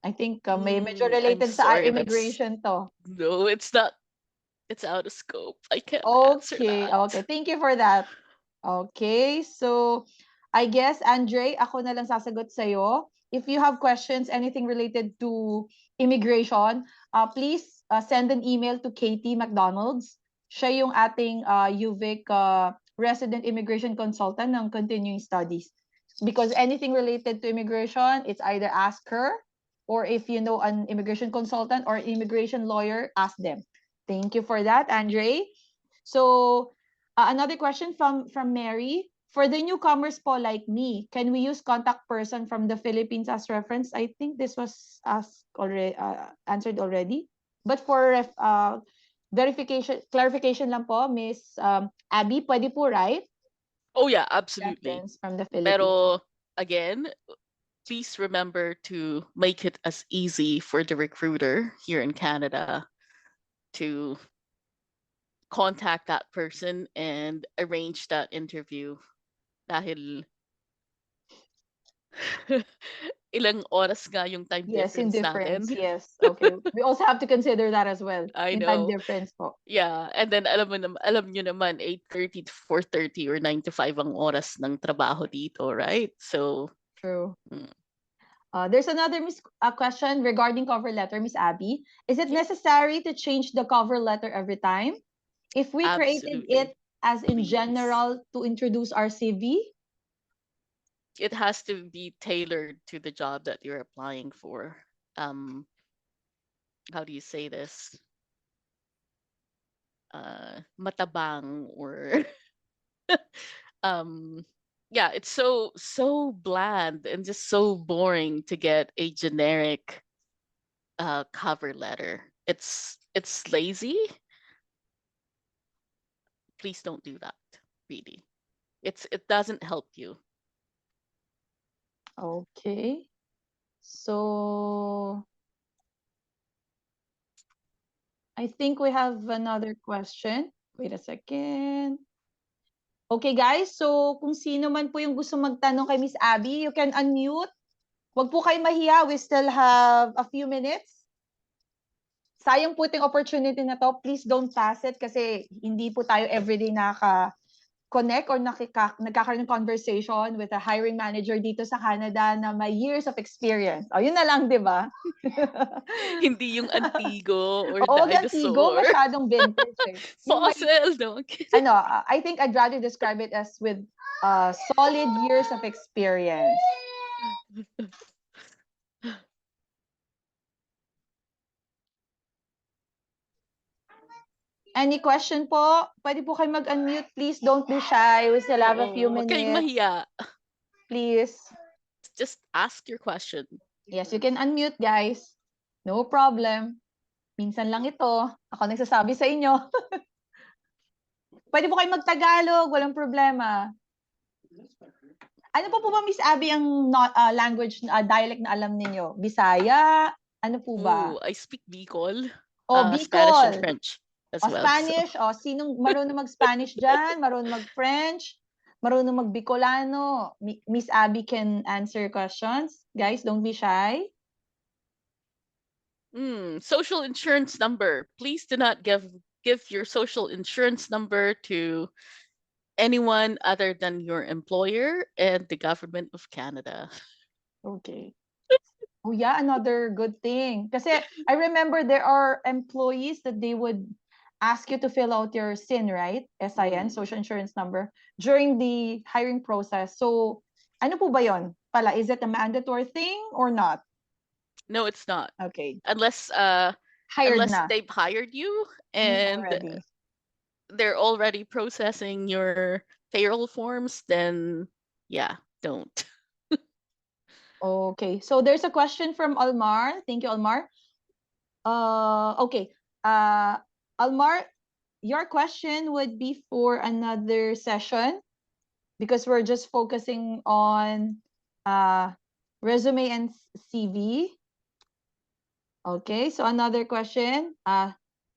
Speaker 1: I think may medyo
Speaker 3: I'm
Speaker 1: related sa our
Speaker 3: sorry, that's
Speaker 1: immigration to.
Speaker 3: no, it's not. It's out of scope. I can't answer
Speaker 1: Okay,
Speaker 3: that.
Speaker 1: okay. Thank you for that. Okay, so I guess, Andre, ako na lang sasagot sa'yo. if you have questions, anything related to immigration, please send an email to Katie McDonald's. Siya yung ating UVic resident immigration consultant ng continuing studies. Because anything related to immigration, it's either ask her, or if you know an immigration consultant or immigration lawyer, ask them. Thank you for that, Andre. So, another question from Mary. For the newcomers po like me, can we use contact person from the Philippines as reference? I think this was asked already, answered already. But for verification, clarification lang po, Miss Abby, pwede po, right?
Speaker 3: Oh yeah, absolutely.
Speaker 1: Reference from the Philippines.
Speaker 3: Pero again, please remember to make it as easy for the recruiter here in Canada to contact that person and arrange that interview. Dahil ilang oras nga yung time
Speaker 1: Yes, in
Speaker 3: difference natin.
Speaker 1: difference. Yes. Okay. We also have to consider that as well.
Speaker 3: I
Speaker 1: In time
Speaker 3: know.
Speaker 1: difference po.
Speaker 3: Yeah, and then alam nyo naman 8:30 to 4:30 or 9 to 5 ang oras ng trabaho dito, right? So,
Speaker 1: True.
Speaker 3: mm,
Speaker 1: There's another question regarding cover letter, Miss Abby. Is it
Speaker 3: Okay.
Speaker 1: necessary to change the cover letter every time? If we created
Speaker 3: absolutely.
Speaker 1: it as in
Speaker 3: Please.
Speaker 1: general to introduce our CV?
Speaker 3: It has to be tailored to the job that you're applying for. How do you say this? Matabang or yeah, it's so bland and just so boring to get a generic cover letter. It's lazy. Please don't do that, really. It doesn't help you.
Speaker 1: Okay. So I think we have another question. Wait a second. Okay, guys. So kung sino man po yung gusto magtanong kay Miss Abby, you can unmute. Wag po kayo mahiya. We still have a few minutes. Sayang po itong opportunity na to. Please don't pass it kasi hindi po tayo everyday connect or nagkakaroon ng conversation with a hiring manager dito sa Canada na may years of experience. O, yun na lang, di ba?
Speaker 3: Hindi yung antigo or
Speaker 1: Oo, wag antigo,
Speaker 3: dinosaur.
Speaker 1: masyadong vintage eh. Yung may,
Speaker 3: Fossil, no?
Speaker 1: I think I'd rather describe it as with solid years of experience. Any question po? Pwede po kayo mag-unmute, please. Don't be shy. We still have a few
Speaker 3: Wag kayong
Speaker 1: minutes.
Speaker 3: mahiya.
Speaker 1: Please.
Speaker 3: Just ask your question.
Speaker 1: Yes, you can unmute, guys. No problem. Minsan lang ito. Ako nagsasabi sa inyo. Pwede po kayo mag-Tagalog. Walang problema. Ano po ba, Miss Abby, ang language, dialect na alam ninyo? Bisaya? Ano po ba?
Speaker 3: Oh, I speak Bicol.
Speaker 1: Bicol.
Speaker 3: Spanish and French as well.
Speaker 1: Spanish.
Speaker 3: So.
Speaker 1: Sinong marunong mag-Spanish dyan? Marunong mag-French? Marunong mag-Bicolano? Miss Abby can answer questions. Guys, don't be shy.
Speaker 3: Social insurance number. Please do not give your social insurance number to anyone other than your employer and the government of Canada.
Speaker 1: Okay. Oh yeah, another good thing. Kasi I remember there are employees that they would ask you to fill out your SIN, right? SIN, social insurance number, during the hiring process. So, ano po ba yon? Pala, is it a mandatory thing or not?
Speaker 3: No, it's not.
Speaker 1: Okay.
Speaker 3: Unless
Speaker 1: Hired na.
Speaker 3: they've hired you and
Speaker 1: already.
Speaker 3: they're already processing your payroll forms, then yeah, don't.
Speaker 1: Okay. So there's a question from Almar. Thank you, Almar. Okay. Almar, your question would be for another session because we're just focusing on resume and CV. Okay, so another question.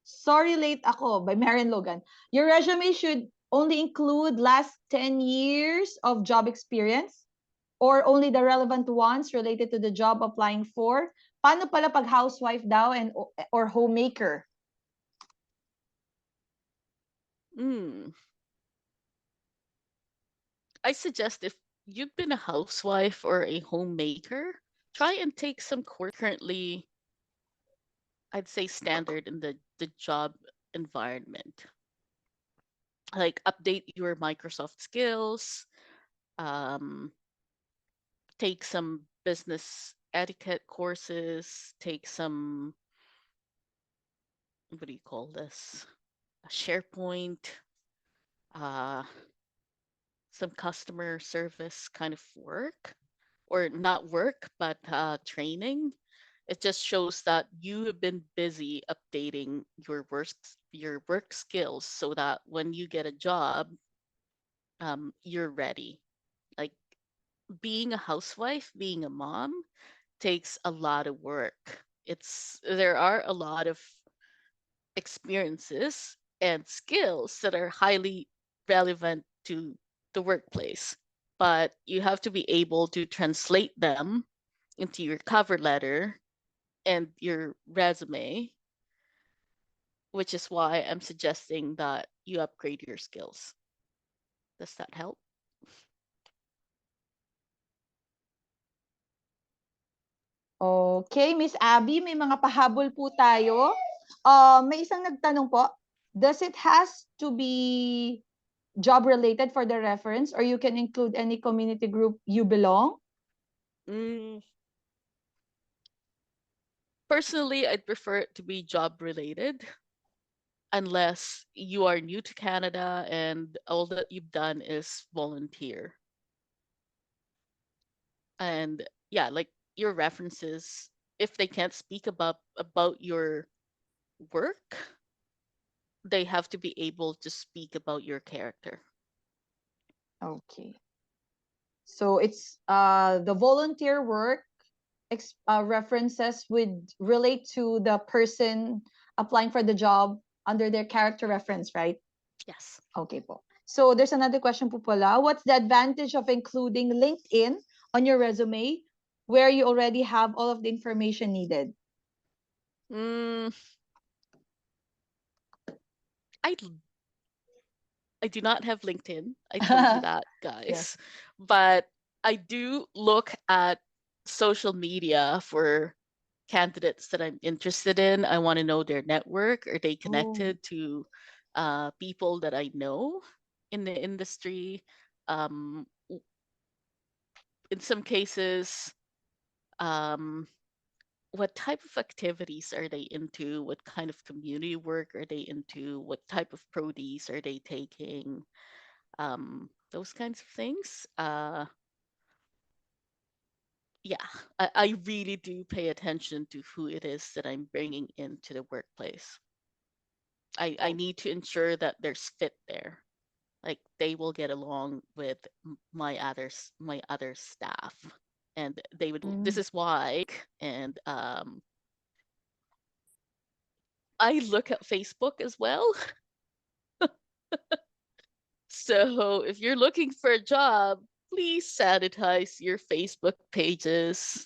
Speaker 1: Sorry late ako by Marian Logan. Your resume should only include last 10 years of job experience or only the relevant ones related to the job applying for? Paano pala pag housewife daw and or homemaker?
Speaker 3: I suggest if you've been a housewife or a homemaker, try and take some course currently, I'd say standard in the job environment. Like update your Microsoft skills, um, take some business etiquette courses, take some, what do you call this? SharePoint, uh, some customer service kind of work, or not work, but training. It just shows that you have been busy updating your work skills so that when you get a job, you're ready. Like being a housewife, being a mom takes a lot of work. There are a lot of experiences and skills that are highly relevant to the workplace, but you have to be able to translate them into your cover letter and your resume, which is why I'm suggesting that you upgrade your skills. Does that help?
Speaker 1: Okay, Miss Abby, may mga pahabol po tayo. May isang nagtanong po, does it has to be job related for the reference, or you can include any community group you belong?
Speaker 3: Mm, Personally, I'd prefer it to be job related, unless you are new to Canada and all that you've done is volunteer. And yeah, like your references, if they can't speak about your work, they have to be able to speak about your character.
Speaker 1: Okay. So it's the volunteer work references would relate to the person applying for the job under their character reference, right?
Speaker 3: Yes.
Speaker 1: Okay po. So there's another question po pala. What's the advantage of including LinkedIn on your resume where you already have all of the information needed?
Speaker 3: Mm, I I do not have LinkedIn. I told you that,
Speaker 1: Yes.
Speaker 3: guys. But I do look at social media for candidates that I'm interested in. I want to know their network. Are they
Speaker 1: Oh.
Speaker 3: connected to people that I know in the industry? Um, in some cases, um, what type of activities are they into? What kind of community work are they into? What type of produce are they taking? Those kinds of things. Yeah, I really do pay attention to who it is that I'm bringing into the workplace. I need to ensure that there's fit there. Like they will get along with my other staff, and they would. This
Speaker 1: Mm.
Speaker 3: is why, and I look at Facebook as well. So if you're looking for a job, please sanitize your Facebook pages.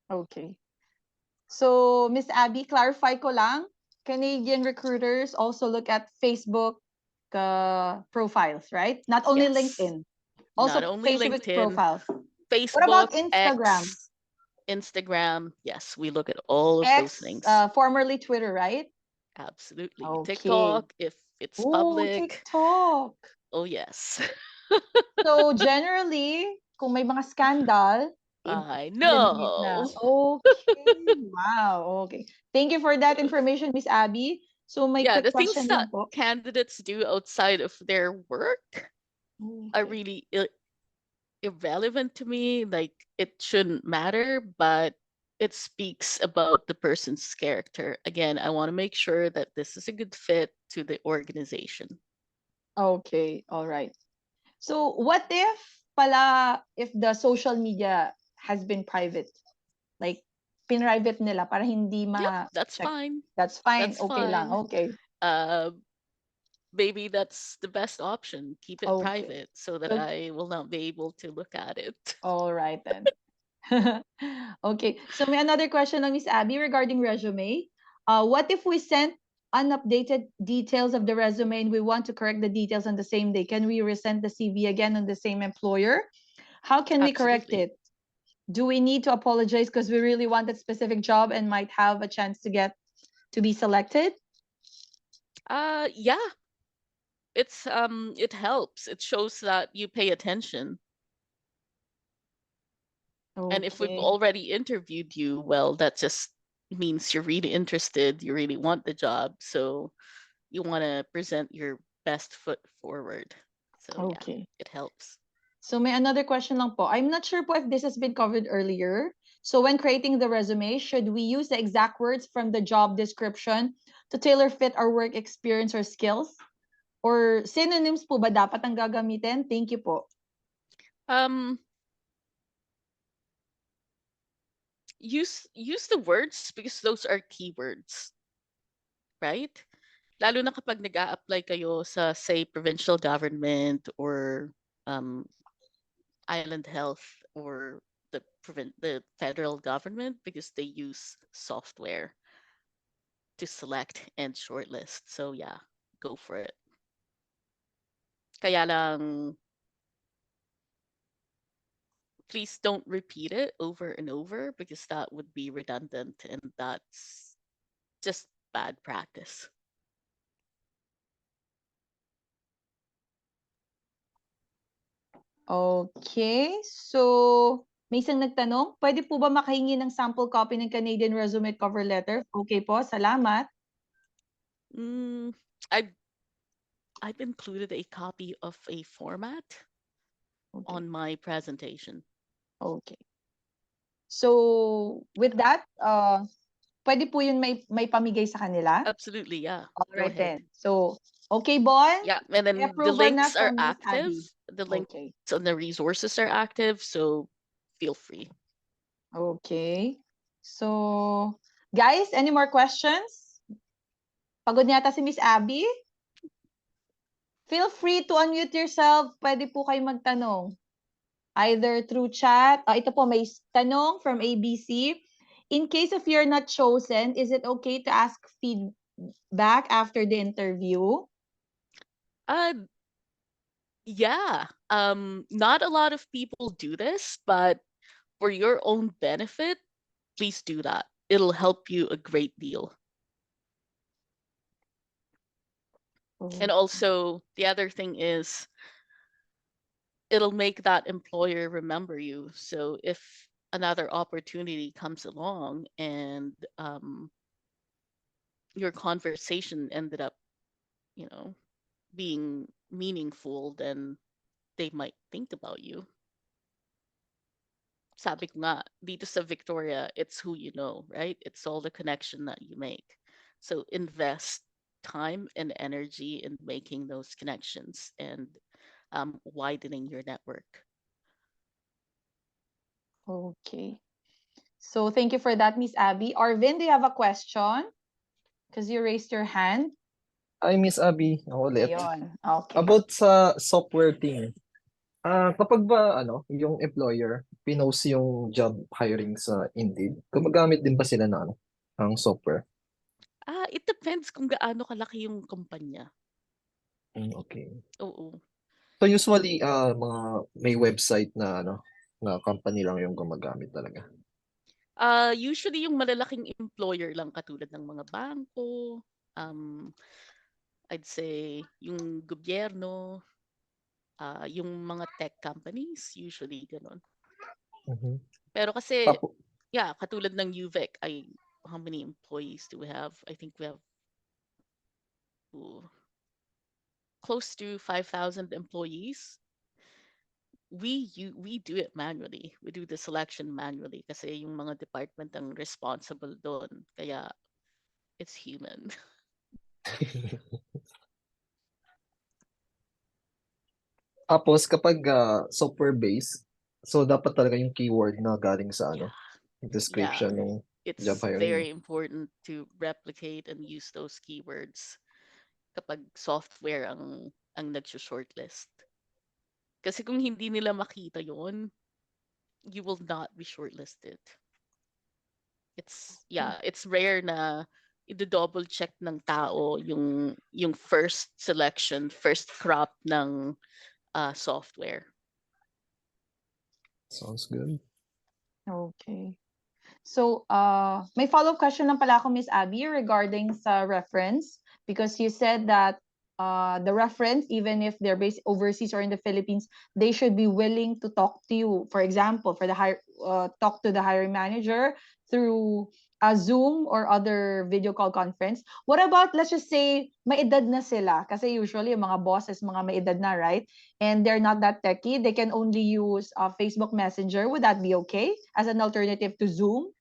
Speaker 1: Okay. So, Miss Abby, clarify ko lang, Canadian recruiters also look at Facebook profiles, right? Not only
Speaker 3: Yes,
Speaker 1: LinkedIn,
Speaker 3: not
Speaker 1: also
Speaker 3: only
Speaker 1: Facebook
Speaker 3: LinkedIn,
Speaker 1: profiles. What
Speaker 3: Facebook,
Speaker 1: about Instagram?
Speaker 3: X, Instagram. Yes, we look at all of those
Speaker 1: X,
Speaker 3: things.
Speaker 1: formerly Twitter, right?
Speaker 3: Absolutely.
Speaker 1: Okay.
Speaker 3: TikTok, if it's
Speaker 1: Oh,
Speaker 3: public.
Speaker 1: TikTok.
Speaker 3: Oh, yes.
Speaker 1: So, generally, kung may mga scandal,
Speaker 3: I
Speaker 1: eliminate na.
Speaker 3: know.
Speaker 1: Okay. Wow. Okay. Thank you for that information, Miss Abby. So, my
Speaker 3: Yeah,
Speaker 1: quick
Speaker 3: the things
Speaker 1: question
Speaker 3: that
Speaker 1: lang po.
Speaker 3: candidates do outside of their work are
Speaker 1: Okay.
Speaker 3: really irrelevant to me. Like, it shouldn't matter, but it speaks about the person's character. Again, I want to make sure that this is a good fit to the organization.
Speaker 1: Okay. All right. So, what if the social media has been private? Like, pinrivate nila para hindi
Speaker 3: Yep, that's
Speaker 1: ma-check.
Speaker 3: fine.
Speaker 1: That's fine.
Speaker 3: That's
Speaker 1: Okay lang.
Speaker 3: fine.
Speaker 1: Okay.
Speaker 3: Uh, Maybe that's the best option. Keep it
Speaker 1: Okay.
Speaker 3: private so that
Speaker 1: So,
Speaker 3: I will not be able to look at it.
Speaker 1: all right then. Okay. So, may another question lang, Miss Abby, regarding resume. What if we sent unupdated details of the resume and we want to correct the details on the same day? Can we resend the CV again on the same employer? How can we correct
Speaker 3: Absolutely.
Speaker 1: it? do we need to apologize because we really want that specific job and might have a chance to be selected?
Speaker 3: Yeah. It helps. It shows that you pay attention. And if we've
Speaker 1: Okay.
Speaker 3: already interviewed you, well, that just means you're really interested, you really want the job, so you want to present your best foot forward. So yeah,
Speaker 1: Okay.
Speaker 3: it helps.
Speaker 1: So may another question lang po. I'm not sure po if this has been covered earlier. So when creating the resume, should we use the exact words from the job description to tailor fit our work experience or skills? Or synonyms po ba dapat ang gagamitin? Thank you po.
Speaker 3: Um, use the words because those are keywords, right? Lalo na kapag nag-a-apply kayo sa, say, provincial government or um, island health or the federal government, because they use software to select and shortlist. So yeah, go for it. Kaya lang, please don't repeat it over and over because that would be redundant and that's just bad practice.
Speaker 1: Okay. So, may isang nagtanong, pwede po ba makahingi ng sample copy ng Canadian resume at cover letter? Okay po, salamat.
Speaker 3: Mm, I've included a copy of a format
Speaker 1: Okay.
Speaker 3: on my presentation.
Speaker 1: Okay. So, with that, pwede po yun may pamigay sa kanila?
Speaker 3: Absolutely, yeah. Go
Speaker 1: Alright
Speaker 3: ahead.
Speaker 1: then. So, okay, Bon?
Speaker 3: Yeah, and then the
Speaker 1: Approval na
Speaker 3: links are
Speaker 1: from Miss
Speaker 3: active.
Speaker 1: Abby.
Speaker 3: The links
Speaker 1: Okay.
Speaker 3: on the resources are active, so feel free.
Speaker 1: Okay. So, guys, any more questions? Pagod yata si Miss Abby? Feel free to unmute yourself. Pwede po kayo magtanong. Either through chat. Ito po, may tanong from ABC. In case if you're not chosen, is it okay to ask feedback after the interview?
Speaker 3: Yeah. Not a lot of people do this, but for your own benefit, please do that. It'll help you a great deal. And also, the other thing is, it'll make that employer remember you. So if another opportunity comes along and your conversation ended up, being meaningful, then they might think about you. Sabi ko nga, dito sa Victoria, it's who you know, right? It's all the connection that you make. So invest time and energy in making those connections and widening your network.
Speaker 1: Okay. So thank you for that, Miss Abby. Arvin, do you have a question? Because you raised your hand.
Speaker 2: Ay, Miss Abby, ako ulit.
Speaker 1: Ayun. Okay.
Speaker 2: About sa software thing, kapag ba, yung employer, pinost yung job hiring sa Indeed, gumagamit din ba sila ng software?
Speaker 3: It depends kung gaano kalaki yung kumpanya.
Speaker 2: Okay.
Speaker 3: Oo.
Speaker 2: So usually, mga may website na company lang yung gumagamit talaga.
Speaker 3: Usually yung malalaking employer lang katulad ng mga bangko, I'd say yung gobyerno, yung mga tech companies, usually ganun.
Speaker 2: Mhm.
Speaker 3: Pero kasi,
Speaker 2: Tapo,
Speaker 3: yeah, katulad ng UVic, how many employees do we have? I think we have close to 5,000 employees. We do it manually. We do the selection manually kasi yung mga department ang responsible doon. Kaya it's human.
Speaker 2: Tapos kapag software-based, so dapat talaga yung keyword na galing sa
Speaker 3: Yeah.
Speaker 2: description ng job
Speaker 3: It's
Speaker 2: hiring.
Speaker 3: very important to replicate and use those keywords kapag software ang nag-shortlist. Kasi kung hindi nila makita yon, you will not be shortlisted. It's rare na i-double check ng tao yung first selection, first crop ng software.
Speaker 2: Sounds good.
Speaker 1: Okay. So, may follow-up question lang pala ako, Miss Abby, regarding sa reference, because you said that the reference, even if they're based overseas or in the Philippines, they should be willing to talk to you. For example, for the talk to the hiring manager through a Zoom or other video call conference. What about, let's just say, may edad na sila? Kasi usually, yung mga bosses, mga may edad na, right? And they're not that techy. They can only use Facebook Messenger. Would that be okay as an alternative to Zoom,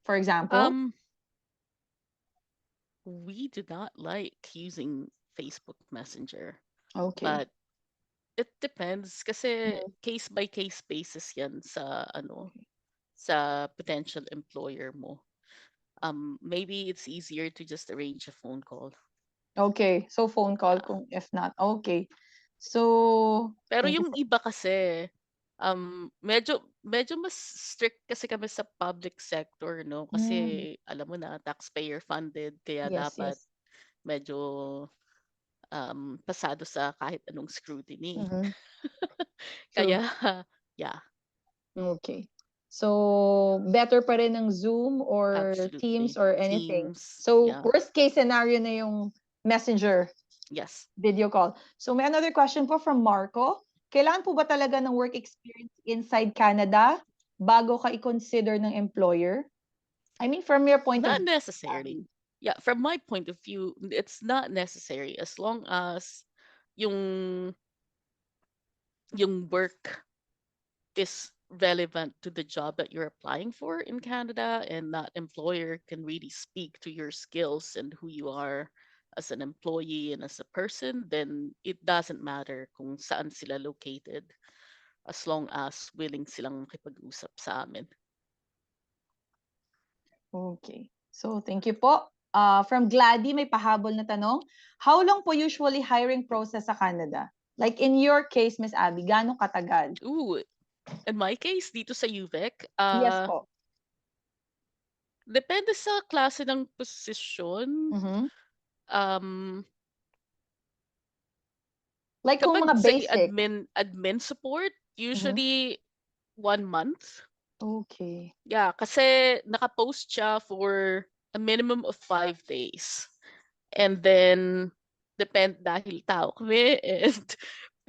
Speaker 1: for example?
Speaker 3: We do not like using Facebook Messenger,
Speaker 1: Okay.
Speaker 3: but it depends kasi
Speaker 1: Mhm.
Speaker 3: case by case basis yan sa ano sa potential employer mo. Maybe it's easier to just arrange a phone call.
Speaker 1: Okay. So phone call
Speaker 3: Yeah.
Speaker 1: kung if not. Okay. So,
Speaker 3: Pero
Speaker 1: thank you
Speaker 3: yung
Speaker 1: for
Speaker 3: iba kasi medyo mas strict kasi kami sa public sector, no?
Speaker 1: mm,
Speaker 3: Kasi alam mo na taxpayer funded kaya
Speaker 1: yes,
Speaker 3: dapat
Speaker 1: yes.
Speaker 3: medyo pasado sa kahit anong scrutiny.
Speaker 1: Mhm.
Speaker 3: Kaya
Speaker 1: True.
Speaker 3: yeah,
Speaker 1: Okay. So, better pa rin ng Zoom or Teams
Speaker 3: absolutely.
Speaker 1: or anything.
Speaker 3: Teams,
Speaker 1: So,
Speaker 3: yeah.
Speaker 1: worst case scenario na yung Messenger
Speaker 3: Yes.
Speaker 1: video call. So, may another question po from Marco. Kailangan po ba talaga ng work experience inside Canada bago ka i-consider ng employer? I mean, from your point of
Speaker 3: Not
Speaker 1: view,
Speaker 3: necessarily.
Speaker 1: Abby.
Speaker 3: Yeah, from my point of view, it's not necessary as long as yung yung work is relevant to the job that you're applying for in Canada and that employer can really speak to your skills and who you are as an employee and as a person, then it doesn't matter kung saan sila located as long as willing silang makipag-usap sa amin.
Speaker 1: Okay. So, thank you po. From Gladdy, may pahabol na tanong. How long po usually hiring process sa Canada? Like in your case, Miss Abby, gaano katagal?
Speaker 3: Ooh, in my case, dito sa UVic,
Speaker 1: Yes po.
Speaker 3: depende sa klase ng posisyon.
Speaker 1: Mhm.
Speaker 3: Um,
Speaker 1: Like kung
Speaker 3: kapag
Speaker 1: mga
Speaker 3: say
Speaker 1: basic.
Speaker 3: admin support,
Speaker 1: Mhm.
Speaker 3: usually 1 month.
Speaker 1: Okay.
Speaker 3: Yeah, kasi nakapost siya for a minimum of 5 days. And then, dahil tao kami and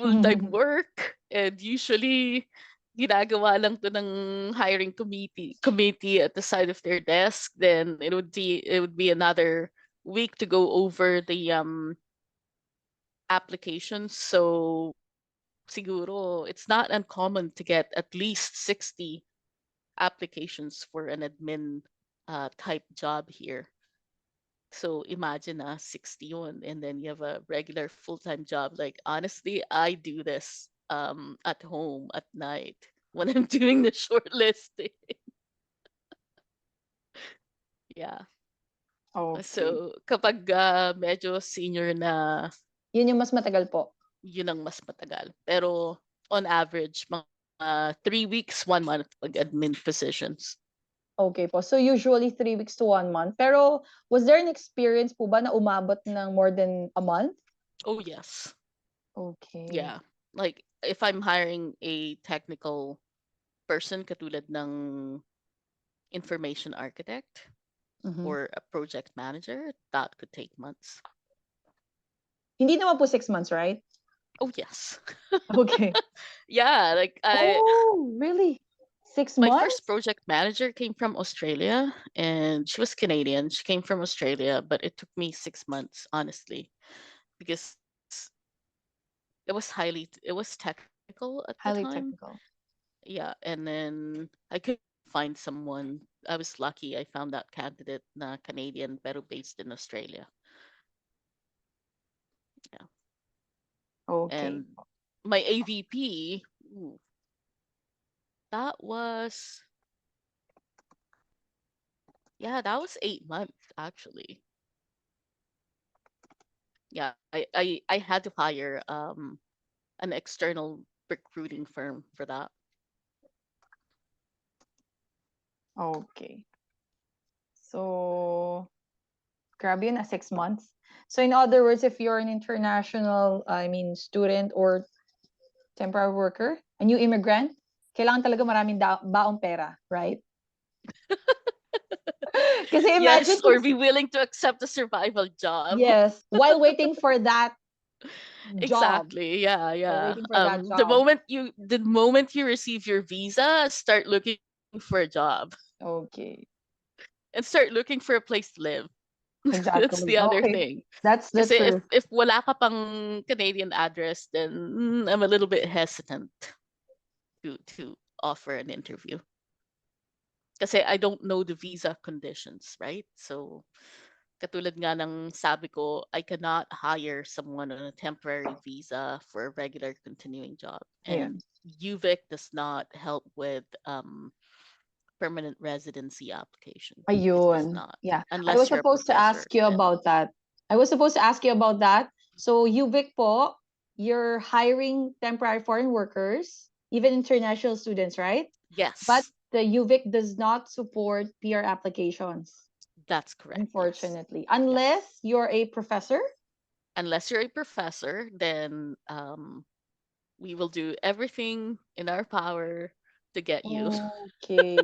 Speaker 3: full-time work. And usually, ginagawa lang to ng hiring committee at the side of their desk. Then it would be another week to go over the applications. So siguro it's not uncommon to get at least 60 applications for an admin type job here. So imagine 60 yun, and then you have a regular full-time job. Like honestly, I do this at home at night when I'm doing the shortlisting. Yeah.
Speaker 1: Okay.
Speaker 3: So kapag medyo senior na,
Speaker 1: Yun yung mas matagal po.
Speaker 3: yun ang mas matagal. Pero on average, mga 3 weeks, 1 month pag admin positions.
Speaker 1: Okay po. So usually 3 weeks to 1 month. Pero was there an experience po ba na umabot ng more than a month?
Speaker 3: Oh yes.
Speaker 1: Okay.
Speaker 3: Yeah. Like if I'm hiring a technical person katulad ng information architect
Speaker 1: Mhm.
Speaker 3: or a project manager, that could take months.
Speaker 1: Hindi naman po 6 months, right?
Speaker 3: Oh yes.
Speaker 1: Okay.
Speaker 3: Yeah, like
Speaker 1: Oh, really? 6
Speaker 3: my first
Speaker 1: months?
Speaker 3: project manager came from Australia and she was Canadian. She came from Australia, but it took me 6 months, honestly, because it was technical at the
Speaker 1: Highly
Speaker 3: time.
Speaker 1: technical.
Speaker 3: Yeah, and then I could find someone. I was lucky. I found that candidate na Canadian pero based in Australia. Yeah.
Speaker 1: Okay.
Speaker 3: And my AVP, ooh, that was 8 months actually. Yeah, I had to hire an external recruiting firm for that.
Speaker 1: Okay. So, grabe yun, 6 months. So, in other words, if you're an international, student or temporary worker, a new immigrant, kailangan talaga maraming baong pera, right? Kasi imagine
Speaker 3: Yes,
Speaker 1: kung,
Speaker 3: or be willing to accept a survival job.
Speaker 1: yes, while waiting for that job,
Speaker 3: Exactly. Yeah,
Speaker 1: while
Speaker 3: yeah.
Speaker 1: waiting for that
Speaker 3: The
Speaker 1: job.
Speaker 3: moment you receive your visa, start looking for a job
Speaker 1: Okay,
Speaker 3: and start looking for a place to live. That's
Speaker 1: exactly.
Speaker 3: the other
Speaker 1: Okay,
Speaker 3: thing.
Speaker 1: that's the
Speaker 3: Kasi if
Speaker 1: truth.
Speaker 3: if wala ka pang Canadian address, then I'm a little bit hesitant to offer an interview. Kasi I don't know the visa conditions, right? So katulad nga ng sabi ko, I cannot hire someone on a temporary visa for a regular continuing job. And
Speaker 1: Ayun.
Speaker 3: UVic does not help with permanent residency application. It does
Speaker 1: Ayun.
Speaker 3: not,
Speaker 1: Yeah. I was
Speaker 3: unless you're a
Speaker 1: supposed to
Speaker 3: professor.
Speaker 1: ask you
Speaker 3: Then
Speaker 1: about that. I was supposed to ask you about that. So, UVic po, you're hiring temporary foreign workers, even international students, right? But
Speaker 3: yes,
Speaker 1: the UVic does not support PR applications,
Speaker 3: that's correct. Yes.
Speaker 1: unfortunately,
Speaker 3: Yeah.
Speaker 1: unless you're a professor.
Speaker 3: Unless you're a professor, then we will do everything in our power to get you.
Speaker 1: Okay.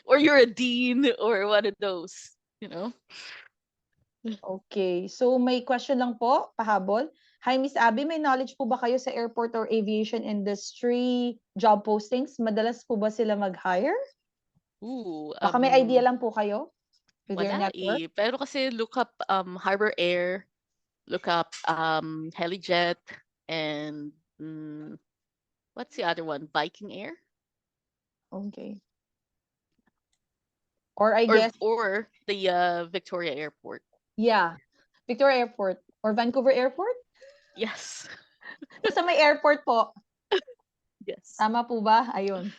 Speaker 3: Or you're a dean or one of those, you know?
Speaker 1: Okay. So, may question lang po, pahabol. Hi, Miss Abby. May knowledge po ba kayo sa airport or aviation industry job postings? Madalas po ba sila mag-hire?
Speaker 3: Ooh,
Speaker 1: Baka may idea lang po kayo with your
Speaker 3: wala
Speaker 1: network.
Speaker 3: eh. Pero kasi look up Harbor Air, look up Helijet, and what's the other one? Viking Air?
Speaker 1: Okay. Or I
Speaker 3: Or
Speaker 1: guess,
Speaker 3: or the Victoria Airport.
Speaker 1: yeah, Victoria Airport or Vancouver Airport?
Speaker 3: Yes.
Speaker 1: Basta may airport po.
Speaker 3: Yes.
Speaker 1: Tama po ba? Ayun.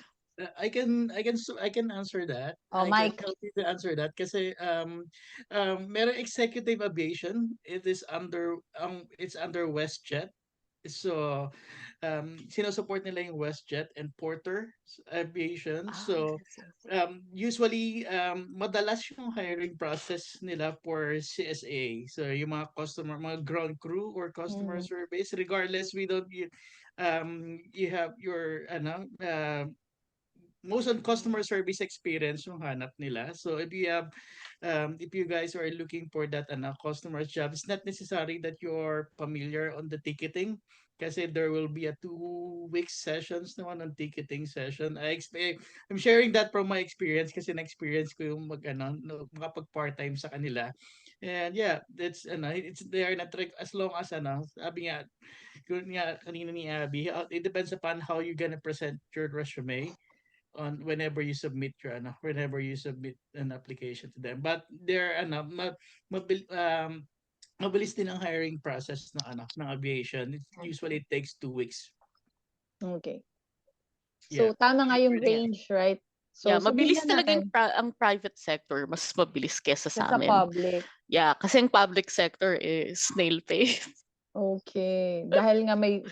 Speaker 4: I can answer that.
Speaker 1: Oh,
Speaker 4: I can
Speaker 1: Mike.
Speaker 4: help you to answer that kasi merong executive aviation. It's under WestJet. So sinusupport nila yung WestJet and Porter Aviation.
Speaker 3: Ah,
Speaker 4: So
Speaker 3: yes, yes.
Speaker 4: usually madalas yung hiring process nila for CSA. So yung mga customer, mga ground crew or customer
Speaker 1: Mm,
Speaker 4: service, regardless we don't you have your most on customer service experience yung hanap nila. So if you guys are looking for that customer job, it's not necessary that you're familiar on the ticketing kasi there will be a 2 week sessions naman on ticketing session. I'm sharing that from my experience kasi na-experience ko yung no, makapag part-time sa kanila. And yeah, that's it's they are not as long as sabi nga kanina ni Abby, it depends upon how you're gonna present your resume on whenever you submit an application to them, but they're mabil, mabilis din ang hiring process ng aviation. It
Speaker 1: okay.
Speaker 4: usually takes 2 weeks.
Speaker 1: Okay.
Speaker 4: Yeah.
Speaker 1: So, tama nga yung
Speaker 3: Yeah.
Speaker 1: range, right?
Speaker 3: Yeah,
Speaker 1: So, sabihin
Speaker 3: mabilis
Speaker 1: na
Speaker 3: talaga
Speaker 1: natin,
Speaker 3: ang private sector, mas mabilis kesa
Speaker 1: sa
Speaker 3: sa
Speaker 1: sa
Speaker 3: amin.
Speaker 1: public.
Speaker 3: Yeah, kasi ang public sector is snail pace.
Speaker 1: Okay. Dahil nga may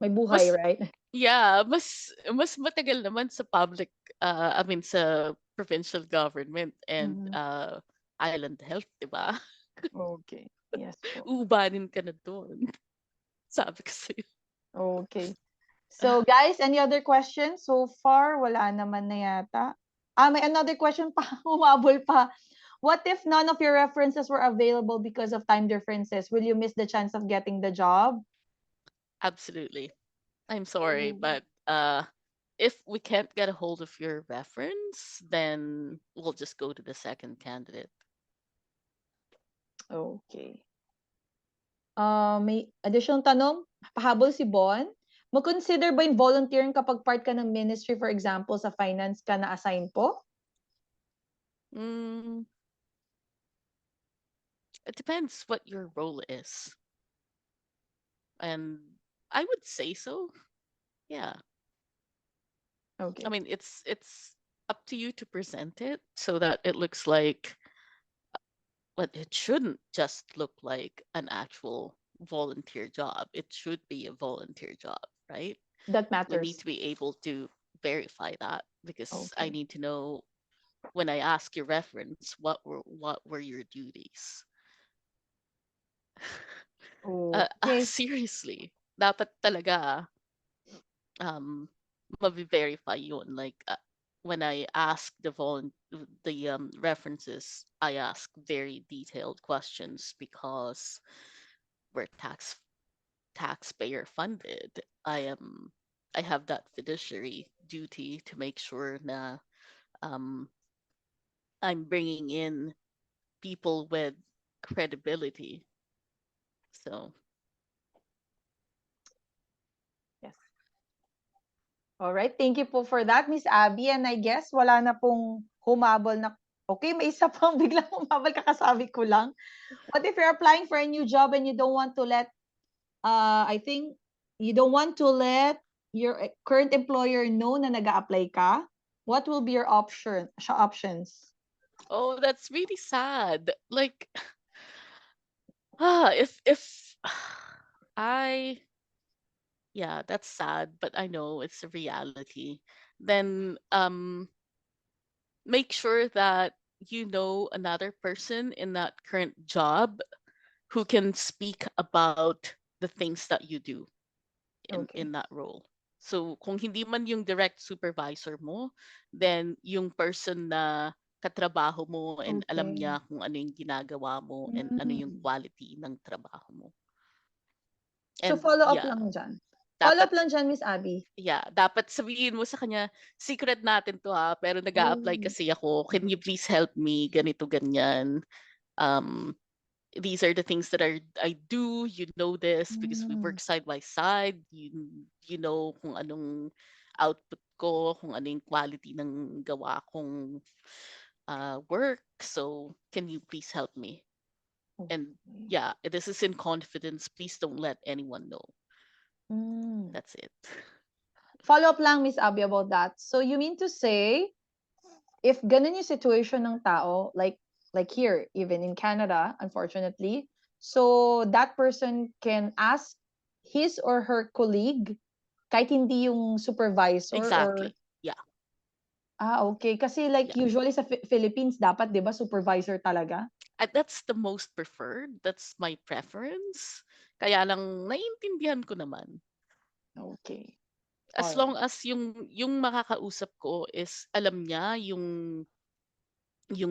Speaker 1: buhay,
Speaker 3: Mas
Speaker 1: right?
Speaker 3: yeah, mas matagal naman sa public I mean sa provincial government and
Speaker 1: Mhm.
Speaker 3: island health, 'di ba?
Speaker 1: Okay. Yes po.
Speaker 3: Uubanin ka na doon. Sabi ko sa'yo.
Speaker 1: Okay. So, guys, any other questions? So far, wala naman na yata. May another question pa. Humabol pa. What if none of your references were available because of time differences? Will you miss the chance of getting the job?
Speaker 3: Absolutely. I'm sorry,
Speaker 1: Oh,
Speaker 3: but if we can't get a hold of your reference, then we'll just go to the second candidate.
Speaker 1: okay. May additional tanong. Pahabol si Bon. Mag-consider ba yung volunteering kapag part ka ng ministry, for example, sa finance ka na-assign po?
Speaker 3: Mm, it depends what your role is. And I would say so. Yeah.
Speaker 1: Okay.
Speaker 3: I mean, it's up to you to present it so that it looks like, but it shouldn't just look like an actual volunteer job. It should be a volunteer job, right?
Speaker 1: That
Speaker 3: We need
Speaker 1: matters.
Speaker 3: to be able to verify that because I
Speaker 1: Okay.
Speaker 3: need to know when I ask your reference what were your duties.
Speaker 1: Okay.
Speaker 3: Seriously, dapat talaga um mabi-verify yun. Like, when I ask the references, I ask very detailed questions because we're taxpayer funded. I have that fiduciary duty to make sure na um, I'm bringing in people with credibility. So
Speaker 1: Yes. All right. Thank you po for that, Miss Abby. And I guess wala na pong humabol na, okay, may isa pang biglang humabol, kakasabi ko lang. What if you're applying for a new job and you don't want to let, I think, you don't want to let your current employer know na nag-a-apply ka? What will be your options?
Speaker 3: oh, that's really sad. Like, if I yeah, that's sad, but I know it's a reality. Then make sure that you know another person in that current job who can speak about the things that you do
Speaker 1: Okay.
Speaker 3: in that role. So kung hindi man yung direct supervisor mo, then yung person na katrabaho mo and alam
Speaker 1: Okay.
Speaker 3: niya kung ano yung ginagawa mo and ano yung
Speaker 1: Mm.
Speaker 3: quality ng trabaho mo.
Speaker 1: So
Speaker 3: And
Speaker 1: follow up
Speaker 3: yeah,
Speaker 1: lang dyan. Follow
Speaker 3: dapat
Speaker 1: up lang dyan, Miss Abby.
Speaker 3: dapat sabihin mo sa kanya, secret natin to ha, pero nag-a-apply
Speaker 1: Oh.
Speaker 3: kasi ako. Can you please help me? Ganito, ganyan. Um, these are the things that I do. You know this because we
Speaker 1: Mm.
Speaker 3: work side by side. You know kung anong output ko, kung ano yung quality ng gawa kong work. So, can you please help me? And
Speaker 1: Okay.
Speaker 3: yeah, this is in confidence. Please don't let anyone know.
Speaker 1: Mm.
Speaker 3: That's it.
Speaker 1: Follow up lang, Miss Abby, about that. So you mean to say, if ganun yung situation ng tao, like here, even in Canada, unfortunately, so that person can ask his or her colleague, kahit hindi yung supervisor or,
Speaker 3: Exactly. Yeah.
Speaker 1: okay. Kasi like
Speaker 3: Yeah.
Speaker 1: usually sa Philippines, dapat, di ba, supervisor talaga?
Speaker 3: That's the most preferred. That's my preference. Kaya lang naiintindihan ko naman.
Speaker 1: Okay.
Speaker 3: As
Speaker 1: Alright.
Speaker 3: long as yung makakausap ko is alam niya yung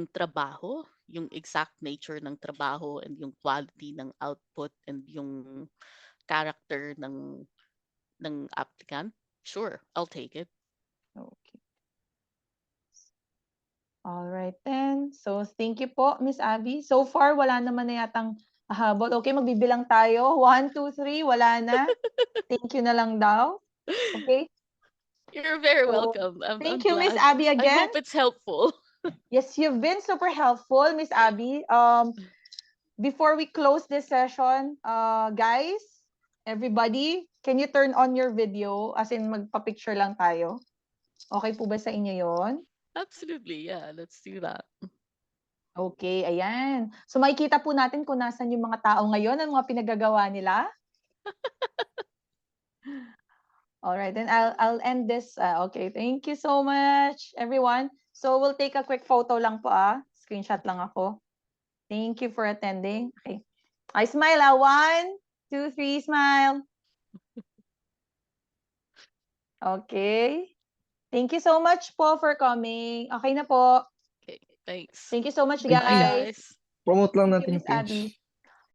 Speaker 3: trabaho, yung exact nature ng trabaho and yung quality ng output and yung character ng applicant, sure, I'll take it.
Speaker 1: Okay. Alright then. So, thank you po, Miss Abby. So far, wala naman na yatang habol. Okay, magbibilang tayo. 1, 2, 3, wala na. Thank you na lang daw. Okay?
Speaker 3: You're very
Speaker 1: So,
Speaker 3: welcome. I'm
Speaker 1: thank you, Miss
Speaker 3: glad.
Speaker 1: Abby,
Speaker 3: I
Speaker 1: again.
Speaker 3: hope it's helpful.
Speaker 1: Yes, you've been super helpful, Miss Abby. Before we close this session, guys, everybody, can you turn on your video? As in, magpa-picture lang tayo. Okay po ba sa inyo yon?
Speaker 3: Absolutely, yeah, let's do that.
Speaker 1: Okay, ayan. So makikita po natin kung nasan yung mga tao ngayon, ang mga pinagagawa nila. All right, then I'll end this. Okay, thank you so much, everyone. So we'll take a quick photo lang po Screenshot lang ako. Thank you for attending. Okay. I smile 1, 2, 3, smile. Okay. Thank you so much po for coming. Okay na po.
Speaker 3: Okay, thanks.
Speaker 1: Thank you so much,
Speaker 3: Bye,
Speaker 2: Thank you.
Speaker 1: guys.
Speaker 3: guys.
Speaker 2: Promote lang
Speaker 1: Thank you,
Speaker 2: natin
Speaker 1: Miss
Speaker 2: yung page.
Speaker 1: Abby.